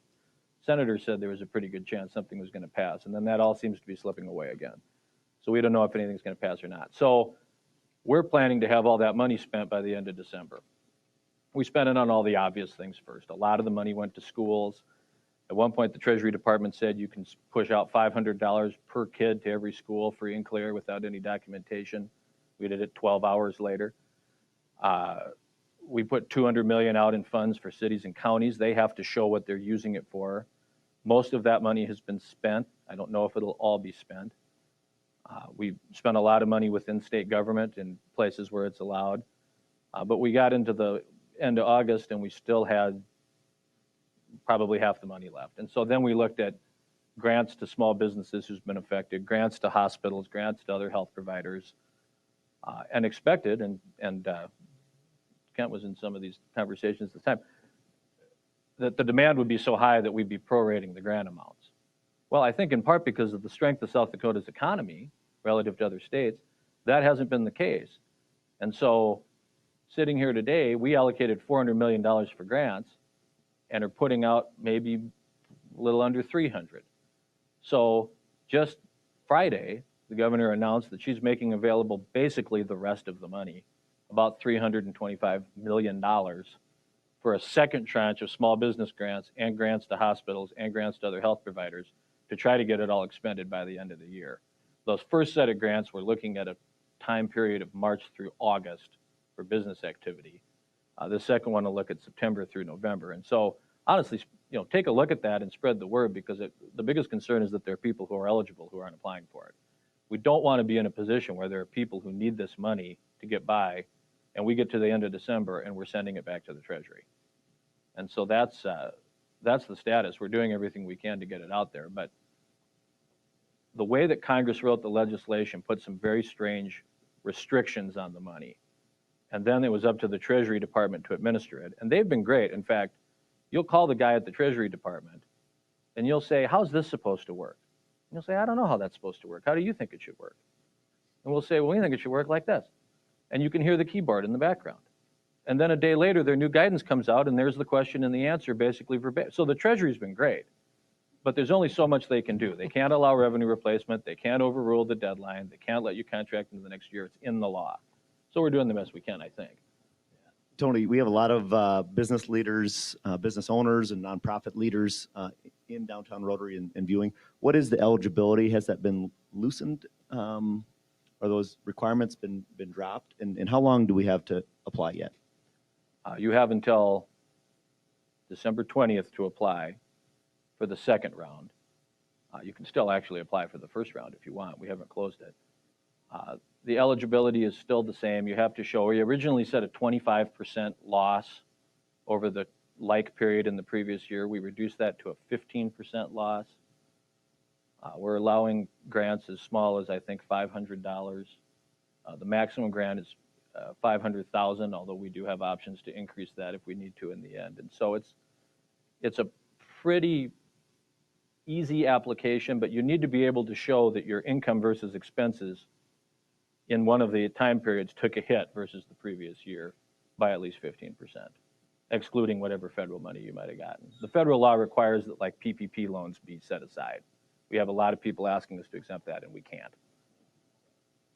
senator said there was a pretty good chance something was going to pass, and then that all seems to be slipping away again. So we don't know if anything's going to pass or not. So we're planning to have all that money spent by the end of December. We spent it on all the obvious things first. A lot of the money went to schools. At one point, the Treasury Department said you can push out $500 per kid to every school free and clear without any documentation. We did it 12 hours later. We put $200 million out in funds for cities and counties. They have to show what they're using it for. Most of that money has been spent. I don't know if it'll all be spent. We spent a lot of money within state government in places where it's allowed. But we got into the end of August and we still had probably half the money left. And so then we looked at grants to small businesses who's been affected, grants to hospitals, grants to other health providers, and expected, and Kent was in some of these conversations this time, that the demand would be so high that we'd be prorating the grant amounts. Well, I think in part because of the strength of South Dakota's economy relative to other states, that hasn't been the case. And so sitting here today, we allocated $400 million for grants and are putting out maybe a little under 300. So just Friday, the governor announced that she's making available basically the rest of the money, about $325 million for a second tranche of small business grants and grants to hospitals and grants to other health providers to try to get it all expended by the end of the year. Those first set of grants, we're looking at a time period of March through August for business activity. The second one will look at September through November. And so honestly, take a look at that and spread the word, because the biggest concern is that there are people who are eligible who aren't applying for it. We don't want to be in a position where there are people who need this money to get by, and we get to the end of December and we're sending it back to the Treasury. And so that's the status. We're doing everything we can to get it out there. But the way that Congress wrote the legislation put some very strange restrictions on the money. And then it was up to the Treasury Department to administer it. And they've been great. In fact, you'll call the guy at the Treasury Department and you'll say, how's this supposed to work? And he'll say, I don't know how that's supposed to work. How do you think it should work? And we'll say, well, we think it should work like this. And you can hear the keyboard in the background. And then a day later, their new guidance comes out, and there's the question and the answer basically verbatim. So the Treasury's been great, but there's only so much they can do. They can't allow revenue replacement. They can't overrule the deadline. They can't let you contract into the next year. It's in the law. So we're doing the best we can, I think. Tony, we have a lot of business leaders, business owners, and nonprofit leaders in downtown Rotary and viewing. What is the eligibility? Has that been loosened? Are those requirements been dropped? And how long do we have to apply yet? You have until December 20th to apply for the second round. You can still actually apply for the first round if you want. We haven't closed it. The eligibility is still the same. You have to show, we originally said a 25% loss over the like period in the previous year. We reduced that to a 15% loss. We're allowing grants as small as, I think, $500. The maximum grant is $500,000, although we do have options to increase that if we need to in the end. And so it's a pretty easy application, but you need to be able to show that your income versus expenses in one of the time periods took a hit versus the previous year by at least 15%, excluding whatever federal money you might have gotten. The federal law requires that like PPP loans be set aside. We have a lot of people asking us to exempt that, and we can't.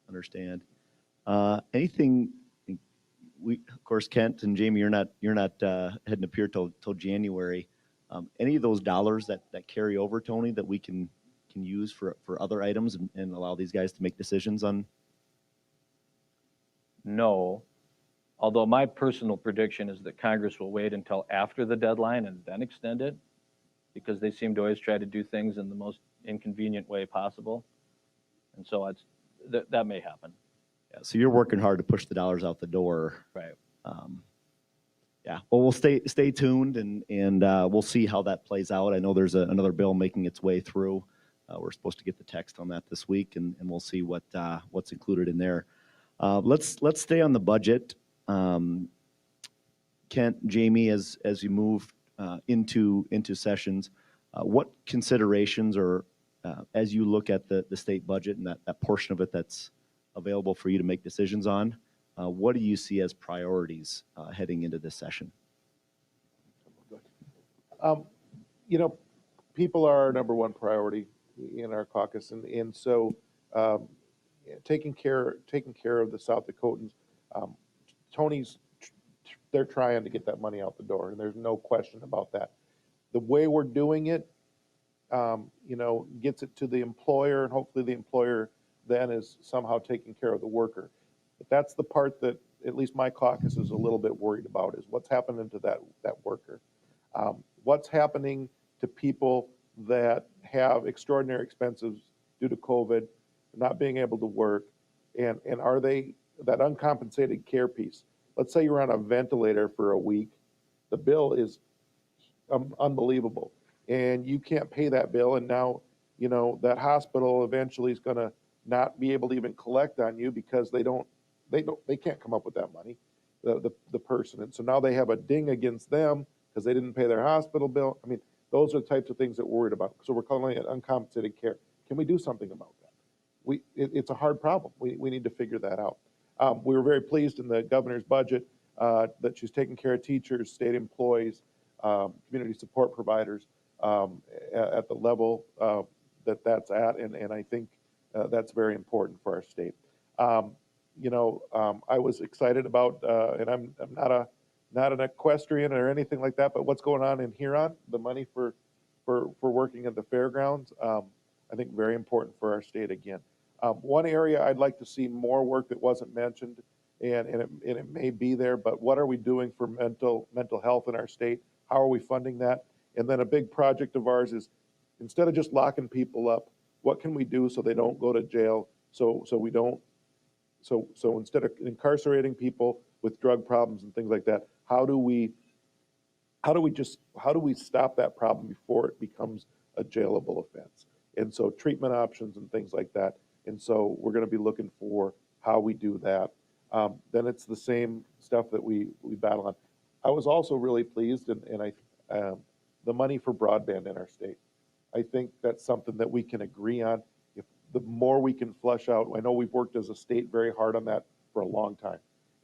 Understand. Anything? Of course, Kent and Jamie, you're not heading up here till January. Any of those dollars that carry over, Tony, that we can use for other items and allow these guys to make decisions on? No, although my personal prediction is that Congress will wait until after the deadline and then extend it, because they seem to always try to do things in the most inconvenient way possible. And so that may happen. Yeah, so you're working hard to push the dollars out the door. Right. Yeah, well, we'll stay tuned and we'll see how that plays out. I know there's another bill making its way through. We're supposed to get the text on that this week, and we'll see what's included in there. Let's stay on the budget. Kent, Jamie, as you move into sessions, what considerations, or as you look at the state budget and that portion of it that's available for you to make decisions on, what do you see as priorities heading into this session? People are our number one priority in our caucus, and so taking care of the South Dakotans. They're trying to get that money out the door, and there's no question about that. The way we're doing it, gets it to the employer, and hopefully the employer then is somehow taking care of the worker. But that's the part that at least my caucus is a little bit worried about, is what's happening to that worker. What's happening to people that have extraordinary expenses due to COVID, not being able to work, and are they that uncompensated care piece? Let's say you're on a ventilator for a week, the bill is unbelievable, and you can't pay that bill, and now that hospital eventually is going to not be able to even collect on you because they can't come up with that money, the person, and so now they have a ding against them because they didn't pay their hospital bill. I mean, those are the types of things that we're worried about. So we're calling it uncompensated care. Can we do something about that? It's a hard problem. We need to figure that out. We were very pleased in the governor's budget that she's taking care of teachers, state employees, community support providers at the level that's at, and I think that's very important for our state. I was excited about, and I'm not an equestrian or anything like that, but what's going on in Huron, the money for working at the fairgrounds, I think very important for our state again. One area I'd like to see more work that wasn't mentioned and it may be there, but what are we doing for mental health in our state? How are we funding that? And then a big project of ours is, instead of just locking people up, what can we do so they don't go to jail? So instead of incarcerating people with drug problems and things like that, how do we stop that problem before it becomes a jailable offense? And so treatment options and things like that. And so we're going to be looking for how we do that. Then it's the same stuff that we battle on. I was also really pleased, and the money for broadband in our state. I think that's something that we can agree on. If the more we can flesh out, I know we've worked as a state very hard on that for a long time,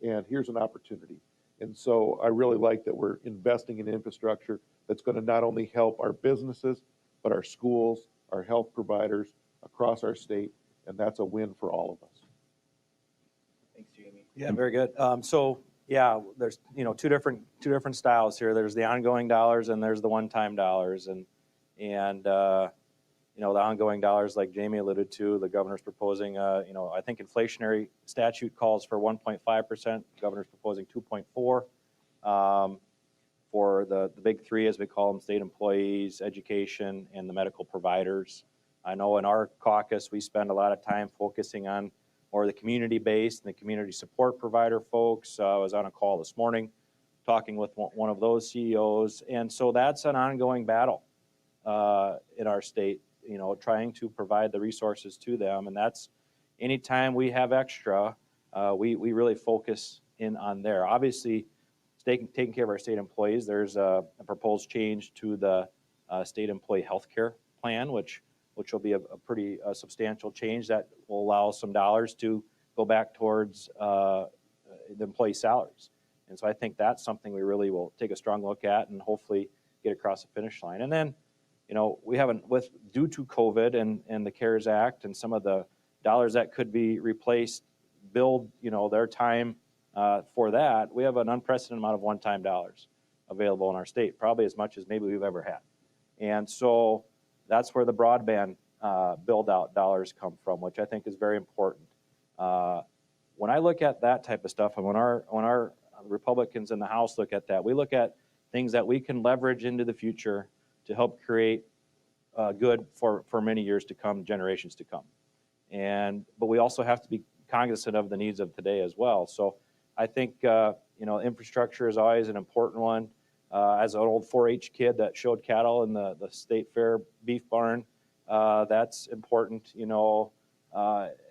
and here's an opportunity. And so I really like that we're investing in infrastructure that's going to not only help our businesses, but our schools, our health providers across our state, and that's a win for all of us. Thanks, Jamie. Yeah, very good. So yeah, there's two different styles here. There's the ongoing dollars and there's the one-time dollars, and the ongoing dollars, like Jamie alluded to, the governor's proposing. I think inflationary statute calls for 1.5%. Governor's proposing 2.4. For the big three, as we call them, state employees, education, and the medical providers. I know in our caucus, we spend a lot of time focusing on more the community-based and the community support provider folks. I was on a call this morning talking with one of those CEOs. And so that's an ongoing battle in our state, trying to provide the resources to them. And that's anytime we have extra, we really focus in on there. Obviously, taking care of our state employees, there's a proposed change to the state employee health care plan, which will be a pretty substantial change that will allow some dollars to go back towards the employee salaries. And so I think that's something we really will take a strong look at and hopefully get across the finish line. And then, we haven't, due to COVID and the CARES Act and some of the dollars that could be replaced, build, their time for that, we have an unprecedented amount of one-time dollars available in our state, probably as much as maybe we've ever had. And so that's where the broadband build-out dollars come from, which I think is very important. When I look at that type of stuff, and when our Republicans in the House look at that, we look at things that we can leverage into the future to help create good for many years to come, generations to come. But we also have to be cognizant of the needs of today as well. So I think infrastructure is always an important one. As an old 4-H kid that showed cattle in the state fair beef barn, that's important,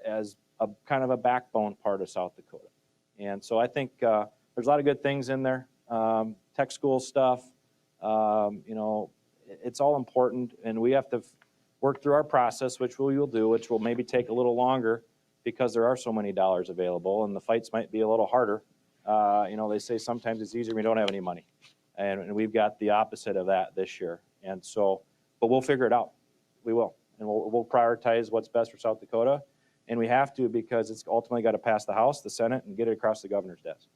as a kind of a backbone part of South Dakota. And so I think there's a lot of good things in there. Tech school stuff, it's all important, and we have to work through our process, which we will do, which will maybe take a little longer because there are so many dollars available, and the fights might be a little harder. They say sometimes it's easier when you don't have any money. And we've got the opposite of that this year. And so, but we'll figure it out. We will. And we'll prioritize what's best for South Dakota. And we have to, because it's ultimately got to pass the House, the Senate, and get it across the governor's desk.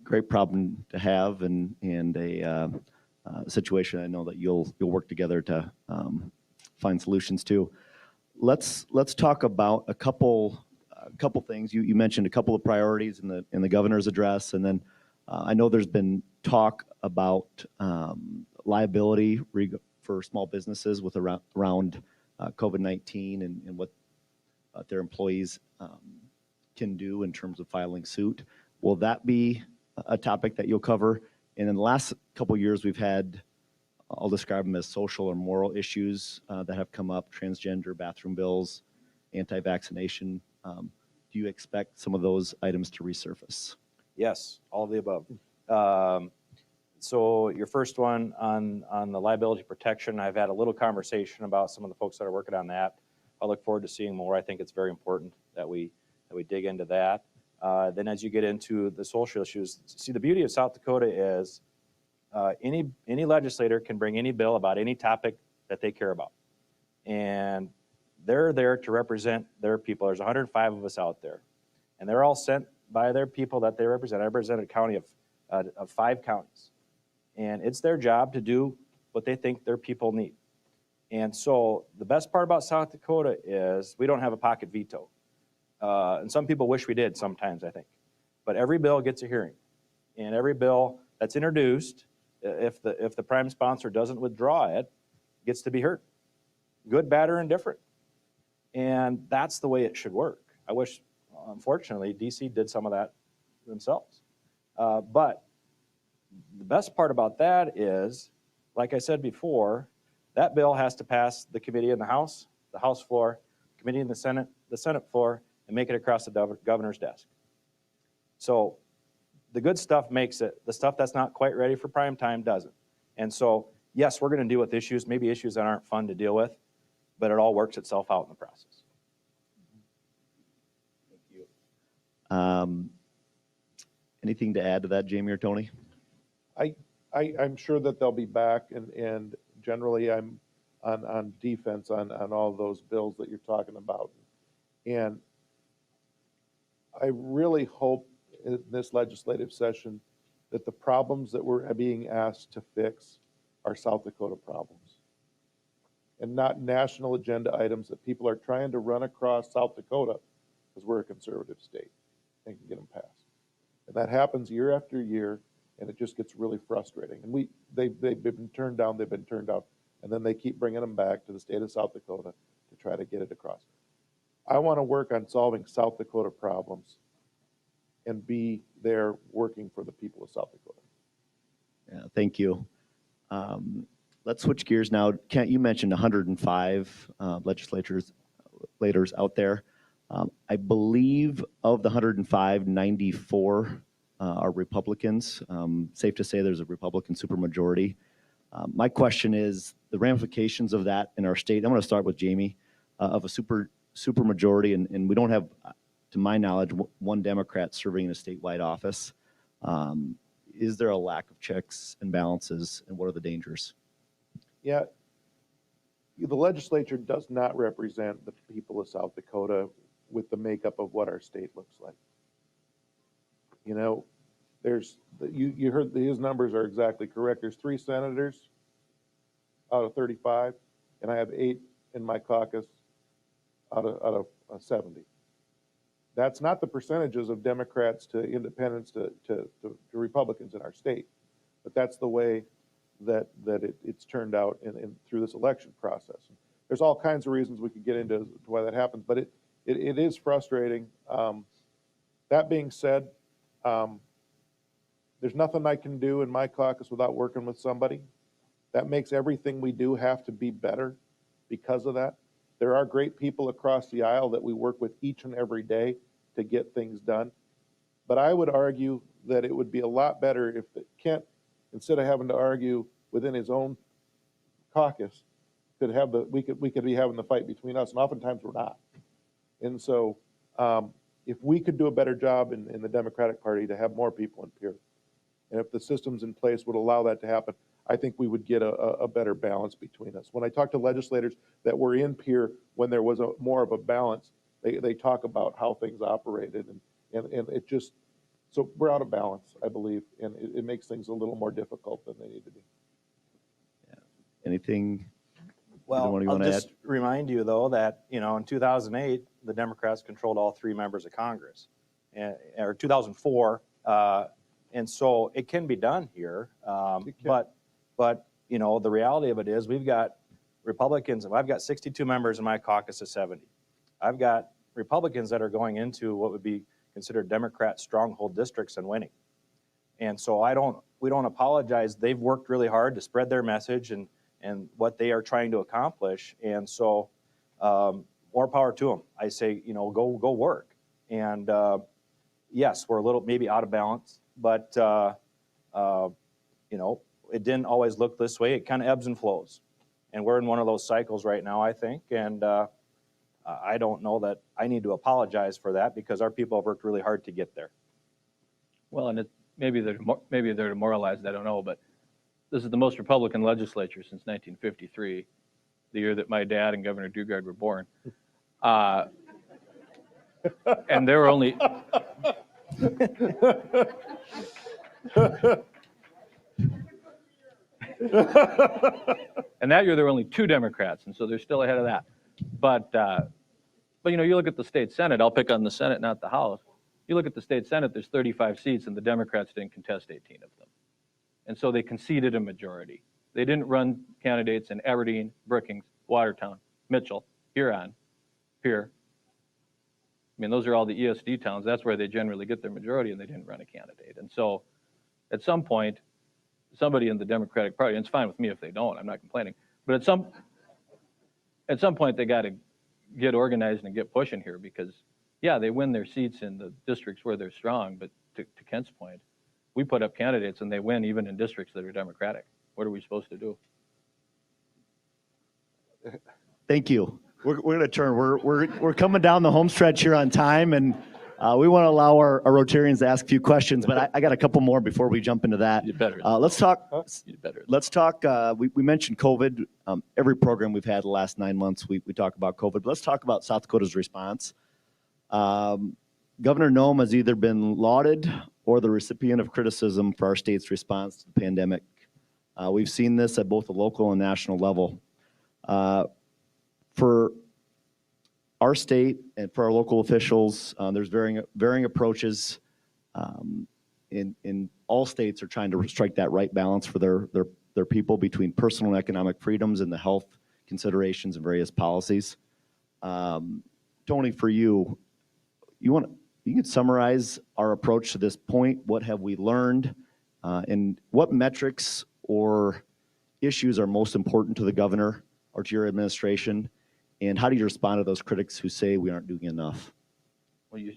Great problem to have, and a situation I know that you'll work together to find solutions to. Let's talk about a couple things. You mentioned a couple of priorities in the governor's address, and then I know there's been talk about liability for small businesses with around COVID-19 and what their employees can do in terms of filing suit. Will that be a topic that you'll cover? And in the last couple of years, we've had, I'll describe them as social or moral issues that have come up: transgender, bathroom bills, anti-vaccination. Do you expect some of those items to resurface? Yes, all of the above. So your first one on the liability protection, I've had a little conversation about some of the folks that are working on that. I look forward to seeing more. I think it's very important that we dig into that. Then as you get into the social issues, see, the beauty of South Dakota is any legislator can bring any bill about any topic that they care about. And they're there to represent their people. There's 105 of us out there. And they're all sent by their people that they represent. I represent a county of 5 counties. And it's their job to do what they think their people need. And so the best part about South Dakota is we don't have a pocket veto. And some people wish we did sometimes, I think. But every bill gets a hearing. And every bill that's introduced, if the prime sponsor doesn't withdraw it, gets to be heard. Good, bad, or indifferent. And that's the way it should work. I wish, unfortunately, DC did some of that themselves. But the best part about that is, like I said before, that bill has to pass the committee in the House floor, committee in the Senate floor, and make it across the governor's desk. So the good stuff makes it. The stuff that's not quite ready for prime time doesn't. And so, yes, we're going to deal with issues, maybe issues that aren't fun to deal with, but it all works itself out in the process. Thank you. Anything to add to that, Jamie or Tony? I'm sure that they'll be back, and generally I'm on defense on all those bills that you're talking about. And I really hope in this legislative session that the problems that we're being asked to fix are South Dakota problems and not national agenda items that people are trying to run across South Dakota because we're a conservative state and can get them passed. And that happens year after year, and it just gets really frustrating. And they've been turned down, and then they keep bringing them back to the state of South Dakota to try to get it across. I want to work on solving South Dakota problems and be there working for the people of South Dakota. Yeah, thank you. Let's switch gears now. Kent, you mentioned 105 legislators out there. I believe of the 105, 94 are Republicans. Safe to say there's a Republican supermajority. My question is the ramifications of that in our state. I'm going to start with Jamie, of a supermajority, and we don't have, to my knowledge, one Democrat serving in a statewide office. Is there a lack of checks and balances, and what are the dangers? Yeah, the legislature does not represent the people of South Dakota with the makeup of what our state looks like. You know, you heard his numbers are exactly correct. There's 3 senators out of 35, and I have 8 in my caucus out of 70. That's not the percentages of Democrats to independents to Republicans in our state, but that's the way that it's turned out in through this election process. There's all kinds of reasons we could get into why that happens, but it is frustrating. That being said, there's nothing I can do in my caucus without working with somebody. That makes everything we do have to be better because of that. There are great people across the aisle that we work with each and every day to get things done. But I would argue that it would be a lot better if Kent, instead of having to argue within his own caucus, we could be having the fight between us, and oftentimes we're not. And so if we could do a better job in the Democratic Party to have more people in peer, and if the systems in place would allow that to happen, I think we would get a better balance between us. When I talk to legislators that were in peer when there was more of a balance, they talk about how things operated, and it just, so we're out of balance, I believe, and it makes things a little more difficult than they need to be. Yeah. Anything? Well, you I'll want to just remind you, though, that, you know, in 2008, the Democrats controlled all 3 members of Congress, or 2004, and so it can be done here. But you know, the reality of it is we've got Republicans, I've got 62 members in my caucus of 70. I've got Republicans that are going into what would be considered Democrat stronghold districts and winning. And so we don't apologize. They've worked really hard to spread their message and what they are trying to accomplish. And so more power to them. I say, you know, go work. And yes, we're a little maybe out of balance, but you know, it didn't always look this way. It kind of ebbs and flows. And we're in one of those cycles right now, I think. And I don't know that I need to apologize for that because our people have worked really hard to get there. Well, and maybe they're demoralized, I don't know, but this is the most Republican legislature since 1953, the year that my dad and Governor Dugard were born. And there were only... And that year there were only 2 Democrats, and so they're still ahead of that. But But you look at the state Senate, I'll pick on the Senate, not the House. You look at the state Senate, there's 35 seats, and the Democrats didn't contest 18 of them. And so they conceded a majority. They didn't run candidates in Aberdeen, Brookings, Watertown, Mitchell, Huron, Pierre. I mean, those are all the ESD towns. That's where they generally get their majority, and they didn't run a candidate. And so at some point, somebody in the Democratic Party, and it's fine with me if they don't, I'm not complaining, but at some point they got to get organized and get pushing here because, yeah, they win their seats in the districts where they're strong, but to Kent's point, we put up candidates and they win even in districts that are Democratic. What are we supposed to do? Thank you. We're going to turn. We're coming down the home stretch here on time, and we want to allow our Rotarians to ask a few questions. But I got a couple more before we jump into that. You better. Let's talk. You better. Let's talk. We mentioned COVID. Every program we've had the last 9 months, we talk about COVID. But let's talk about South Dakota's response. Governor Noem has either been lauded or the recipient of criticism for our state's response to the pandemic. We've seen this at both the local and national level. For our state and for our local officials, there's varying approaches. In all states are trying to strike that right balance for their people between personal and economic freedoms and the health considerations and various policies. Tony, for you can summarize our approach to this point. What have we learned, and what metrics or issues are most important to the governor or to your administration? And how do you respond to those critics who say we aren't doing enough? Well, you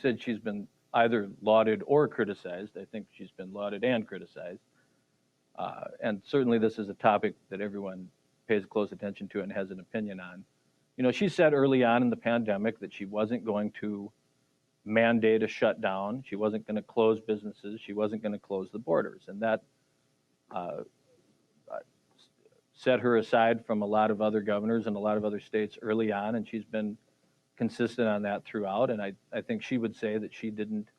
said she's been either lauded or criticized. I think she's been lauded and criticized. And certainly this is a topic that everyone pays close attention to and has an opinion on. She said early on in the pandemic that she wasn't going to mandate a shutdown. She wasn't going to close businesses. She wasn't going to close the borders. And that set her aside from a lot of other governors and a lot of other states early on, and she's been consistent on that throughout. And I think she would say that she didn't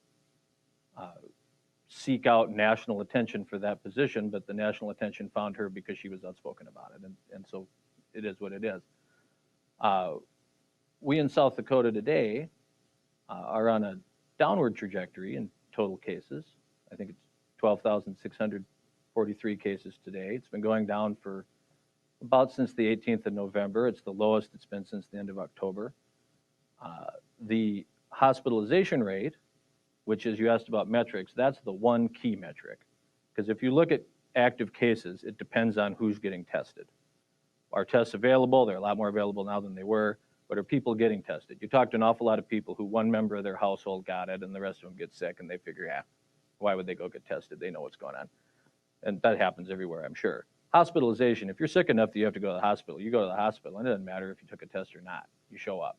seek out national attention for that position, but the national attention found her because she was outspoken about it. And so it is what it is. We in South Dakota today are on a downward trajectory in total cases. I think it's 12,643 cases today. It's been going down for about since the 18th of November. It's the lowest it's been since the end of October. The hospitalization rate, which is, you asked about metrics, that's the one key metric. Because if you look at active cases, it depends on who's getting tested. Are tests available? They're a lot more available now than they were, but are people getting tested? You talk to an awful lot of people who one member of their household got it and the rest of them get sick, and they figure, why would they go get tested? They know what's going on. And that happens everywhere, I'm sure. Hospitalization, if you're sick enough that you have to go to the hospital, you go to the hospital, and it doesn't matter if you took a test or not. You show up.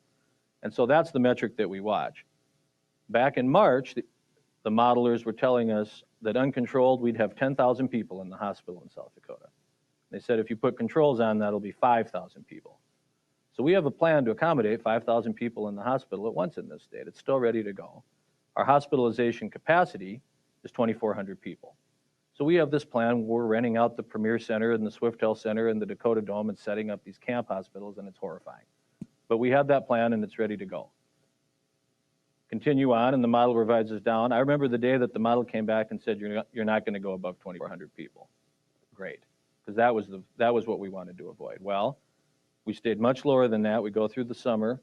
And so that's the metric that we watch. Back in March, the modelers were telling us that uncontrolled, we'd have 10,000 people in the hospital in South Dakota. They said if you put controls on, that'll be 5,000 people. So we have a plan to accommodate 5,000 people in the hospital at once in this state. It's still ready to go. Our hospitalization capacity is 2,400 people. So we have this plan. We're renting out the Premier Center and the Swift Health Center and the Dakota Dome and setting up these camp hospitals, and it's horrifying. But we have that plan, and it's ready to go. Continue on, and the model revises down. I remember the day that the model came back and said you're not going to go above 2,400 people. Great, because that was what we wanted to avoid. Well, we stayed much lower than that. We go through the summer.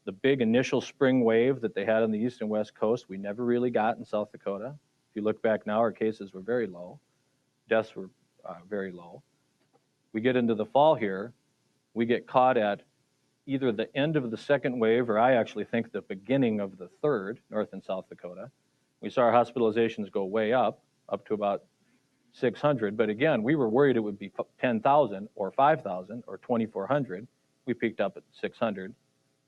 The big initial spring wave that they had on the east and west coast, we never really got in South Dakota. If you look back now, our cases were very low. Deaths were very low. We get into the fall here, we get caught at either the end of the second wave, or I actually think the beginning of the third, North and South Dakota. We saw our hospitalizations go way up to about 600. But again, we were worried it would be 10,000 or 5,000 or 2,400. We peaked up at 600.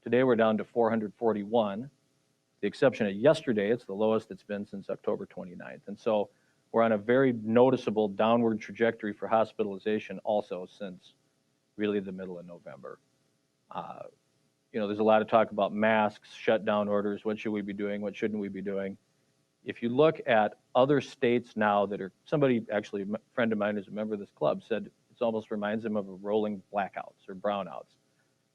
Today we're down to 441. The exception of yesterday, it's the lowest it's been since October 29th. And so we're on a very noticeable downward trajectory for hospitalization also since really the middle of November. There's a lot of talk about masks, shutdown orders, what should we be doing, what shouldn't we be doing. If you look at other states now that are, somebody, actually a friend of mine who's a member of this club said it almost reminds them of a rolling blackouts or brownouts.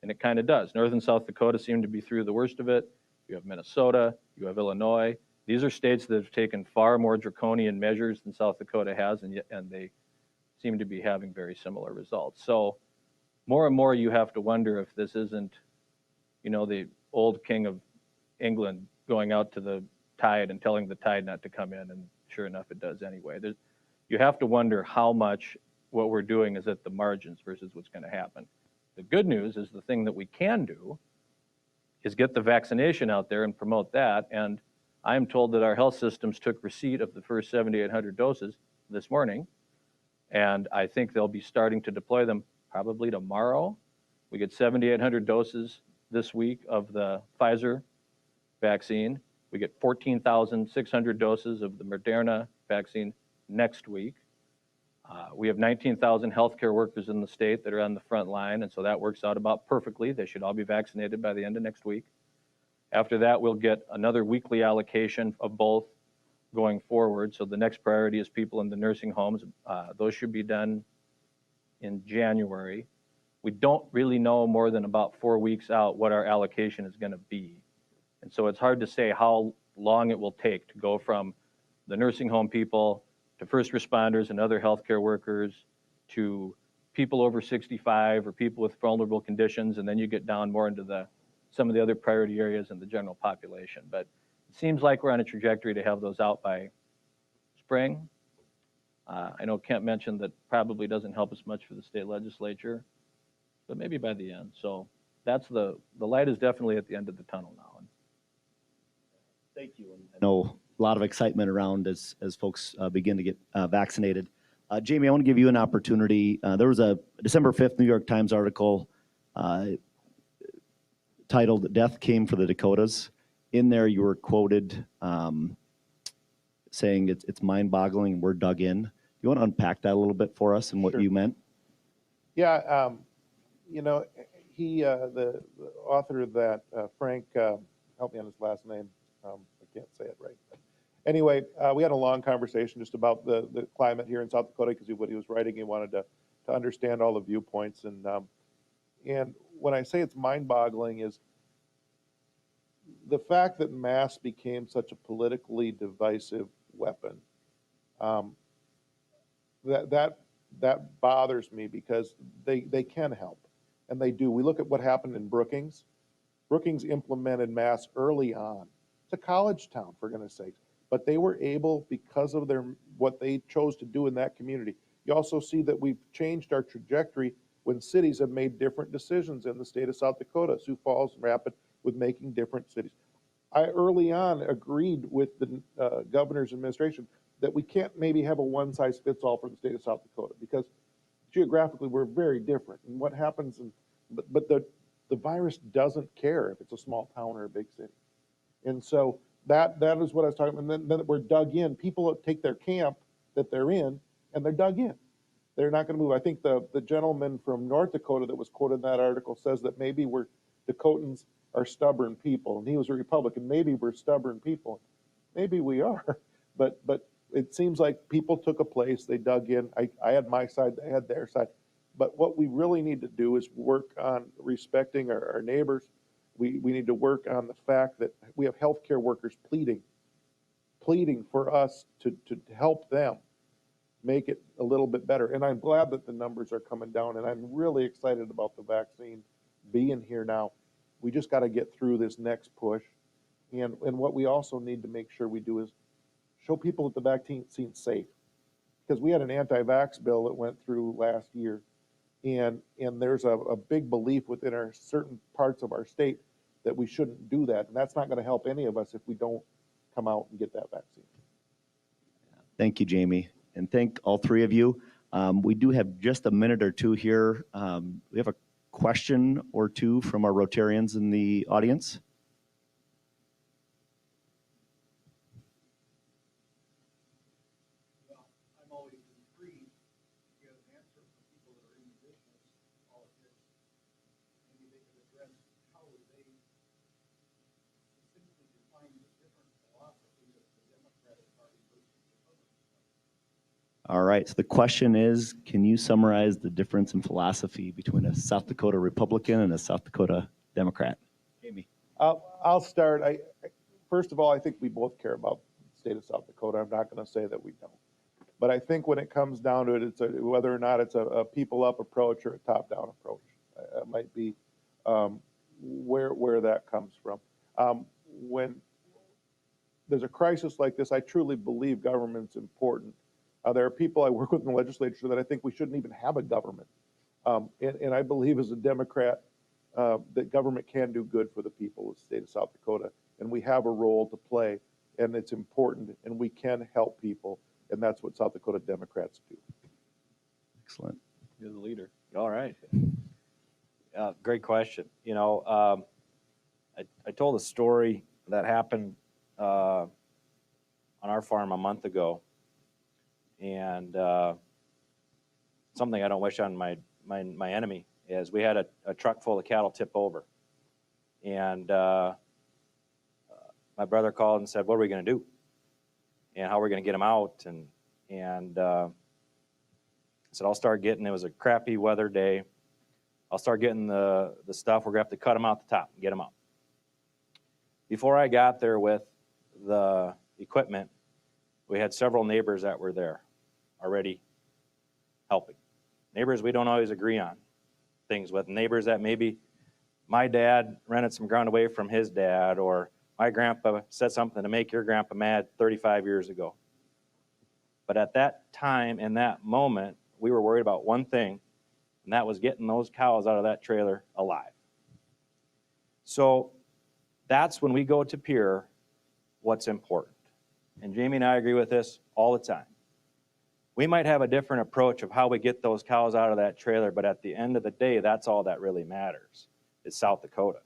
And it kind of does. North and South Dakota seem to be through the worst of it. You have Minnesota, you have Illinois. These are states that have taken far more draconian measures than South Dakota has, and they seem to be having very similar results. So more and more you have to wonder if this isn't, the old king of England going out to the tide and telling the tide not to come in, and sure enough it does anyway. You have to wonder how much what we're doing is at the margins versus what's going to happen. The good news is the thing that we can do is get the vaccination out there and promote that. And I am told that our health systems took receipt of the first 7,800 doses this morning. And I think they'll be starting to deploy them probably tomorrow. We get 7,800 doses this week of the Pfizer vaccine. We get 14,600 doses of the Moderna vaccine next week. We have 19,000 healthcare workers in the state that are on the front line, and so that works out about perfectly. They should all be vaccinated by the end of next week. After that, we'll get another weekly allocation of both going forward. So the next priority is people in the nursing homes. Those should be done in January. We don't really know more than about 4 weeks out what our allocation is going to be. And so it's hard to say how long it will take to go from the nursing home people to first responders and other healthcare workers to people over 65 or people with vulnerable conditions, and then you get down more into some of the other priority areas in the general population. But it seems like we're on a trajectory to have those out by spring. I know Kent mentioned that probably doesn't help us much for the state legislature, but maybe by the end. So that's the light is definitely at the end of the tunnel now. Thank you. I know a lot of excitement around as folks begin to get vaccinated. Jamie, I want to give you an opportunity. There was a December 5th New York Times article titled "Death Came for the Dakotas." In there, you were quoted saying it's mind-boggling. We're dug in. You want to unpack that a little bit for us and what you meant? Yeah, he, the author of that, Frank, help me on his last name. I can't say it right. Anyway, we had a long conversation just about the climate here in South Dakota because what he was writing, he wanted to understand all the viewpoints. And when I say it's mind-boggling is the fact that masks became such a politically divisive weapon. That bothers me because they can help, and they do. We look at what happened in Brookings. Brookings implemented masks early on. It's a college town, for goodness sakes. But they were able, because of what they chose to do in that community. You also see that we've changed our trajectory when cities have made different decisions in the state of South Dakota, Sioux Falls, Rapid, with making different cities. I early on agreed with the governor's administration that we can't maybe have a one-size-fits-all for the state of South Dakota because geographically we're very different. And what happens, but the virus doesn't care if it's a small town or a big city. And so that is what I was talking about. And then we're dug in. People take their camp that they're in, and they're dug in. They're not going to move. I think the gentleman from North Dakota that was quoted in that article says that maybe Dakotans are stubborn people, and he was a Republican. Maybe we're stubborn people. Maybe we are, but it seems like people took a place. They dug in. I had my side. They had their side. But what we really need to do is work on respecting our neighbors. We need to work on the fact that we have healthcare workers pleading for us to help them make it a little bit better. And I'm glad that the numbers are coming down, and I'm really excited about the vaccine being here now. We just got to get through this next push. And what we also need to make sure we do is show people that the vaccine's safe. Because we had an anti-vax bill that went through last year, and there's a big belief within certain parts of our state that we shouldn't do that. And that's not going to help any of us if we don't come out and get that vaccine. Thank you, Jamie. And thank all three of you. We do have just a minute or two here. We have a question or two from our Rotarians in the audience. I'm always intrigued to get an answer from people that are in business, politics. Maybe they could address how would they simply define the different philosophies of the Democratic Party versus the Republican All right, so the question is, can you summarize the difference in philosophy between a South Dakota Republican and a South Dakota Democrat? Amy. I'll start. First of all, I think we both care about the state of South Dakota. I'm not going to say that we don't. But I think when it comes down to it, it's whether or not it's a people-up approach or a top-down approach. It might be where that comes from. When there's a crisis like this, I truly believe government's important. There are people I work with in the legislature that I think we shouldn't even have a government. And I believe as a Democrat that government can do good for the people of the state of South Dakota. And we have a role to play, and it's important, and we can help people. And that's what South Dakota Democrats do. Excellent. You're the leader. All right. Great question. You know, I told a story that happened on our farm a month ago, and something I don't wish on my enemy is we had a truck full of cattle tip over, and my brother called and said, "What are we going to do? And how are we going to get them out?" And I said, "I'll start getting." It was a crappy weather day. I'll start getting the stuff. We're going to have to cut them out the top and get them out. Before I got there with the equipment, we had several neighbors that were there already helping. Neighbors we don't always agree on things with. Neighbors that maybe my dad rented some ground away from his dad, or my grandpa said something to make your grandpa mad 35 years ago. But at that time, in that moment, we were worried about one thing, and that was getting those cows out of that trailer alive. So that's when we go to Pierre, what's important. And Jamie and I agree with this all the time. We might have a different approach of how we get those cows out of that trailer, but at the end of the day, that's all that really matters. It's South Dakota,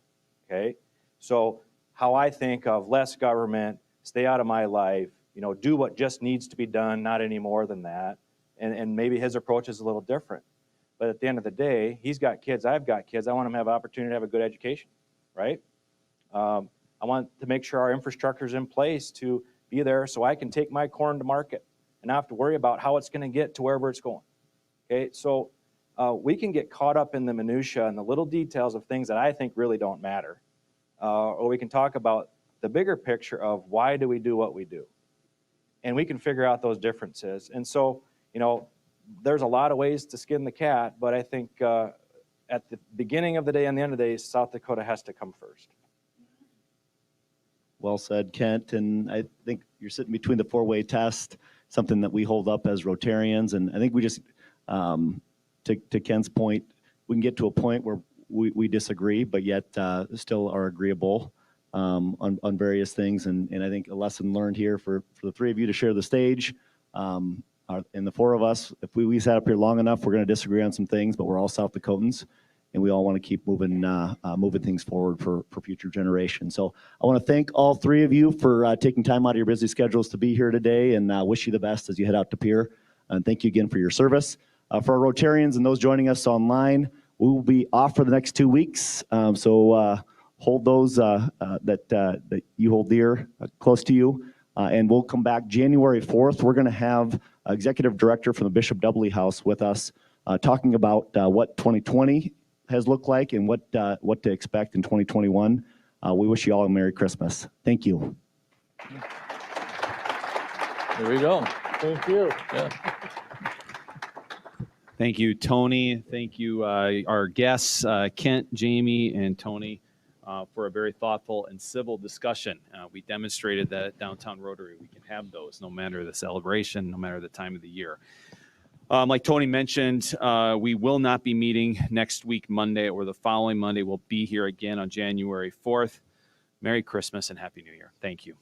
okay? So how I think of less government, stay out of my life, you know, do what just needs to be done, not any more than that. And maybe his approach is a little different. But at the end of the day, he's got kids, I've got kids. I want them to have an opportunity to have a good education, right? I want to make sure our infrastructure is in place to be there so I can take my corn to market and not have to worry about how it's going to get to wherever it's going. Okay, so we can get caught up in the minutia and the little details of things that I think really don't matter. Or we can talk about the bigger picture of why do we do what we do. And we can figure out those differences. And so, you know, there's a lot of ways to skin the cat, but I think at the beginning of the day and the end of the day, South Dakota has to come first. Well said, Kent. And I think you're sitting between the four-way test, something that we hold up as Rotarians. And I think we just, to Kent's point, we can get to a point where we disagree, but yet still are agreeable on various things. And I think a lesson learned here for the three of you to share the stage. And the four of us, if we sat up here long enough, we're going to disagree on some things, but we're all South Dakotans, and we all want to keep moving things forward for future generations. So I want to thank all three of you for taking time out of your busy schedules to be here today, and wish you the best as you head out to Pierre. And thank you again for your service. For our Rotarians and those joining us online, we will be off for the next 2 weeks. So hold those that you hold dear close to you. And we'll come back January 4th. We're going to have Executive Director from the Bishop Doubly House with us talking about what 2020 has looked like and what to expect in 2021. We wish you all a Merry Christmas. Thank you. There we go. Thank you. Yeah. Thank you, Tony. Thank you, our guests, Kent, Jamie, and Tony, for a very thoughtful and civil discussion. We demonstrated that at Downtown Rotary we can have those no matter the celebration, no matter the time of the year. Like Tony mentioned, we will not be meeting next week, Monday, or the following Monday. We'll be here again on January 4th. Merry Christmas and Happy New Year. Thank you.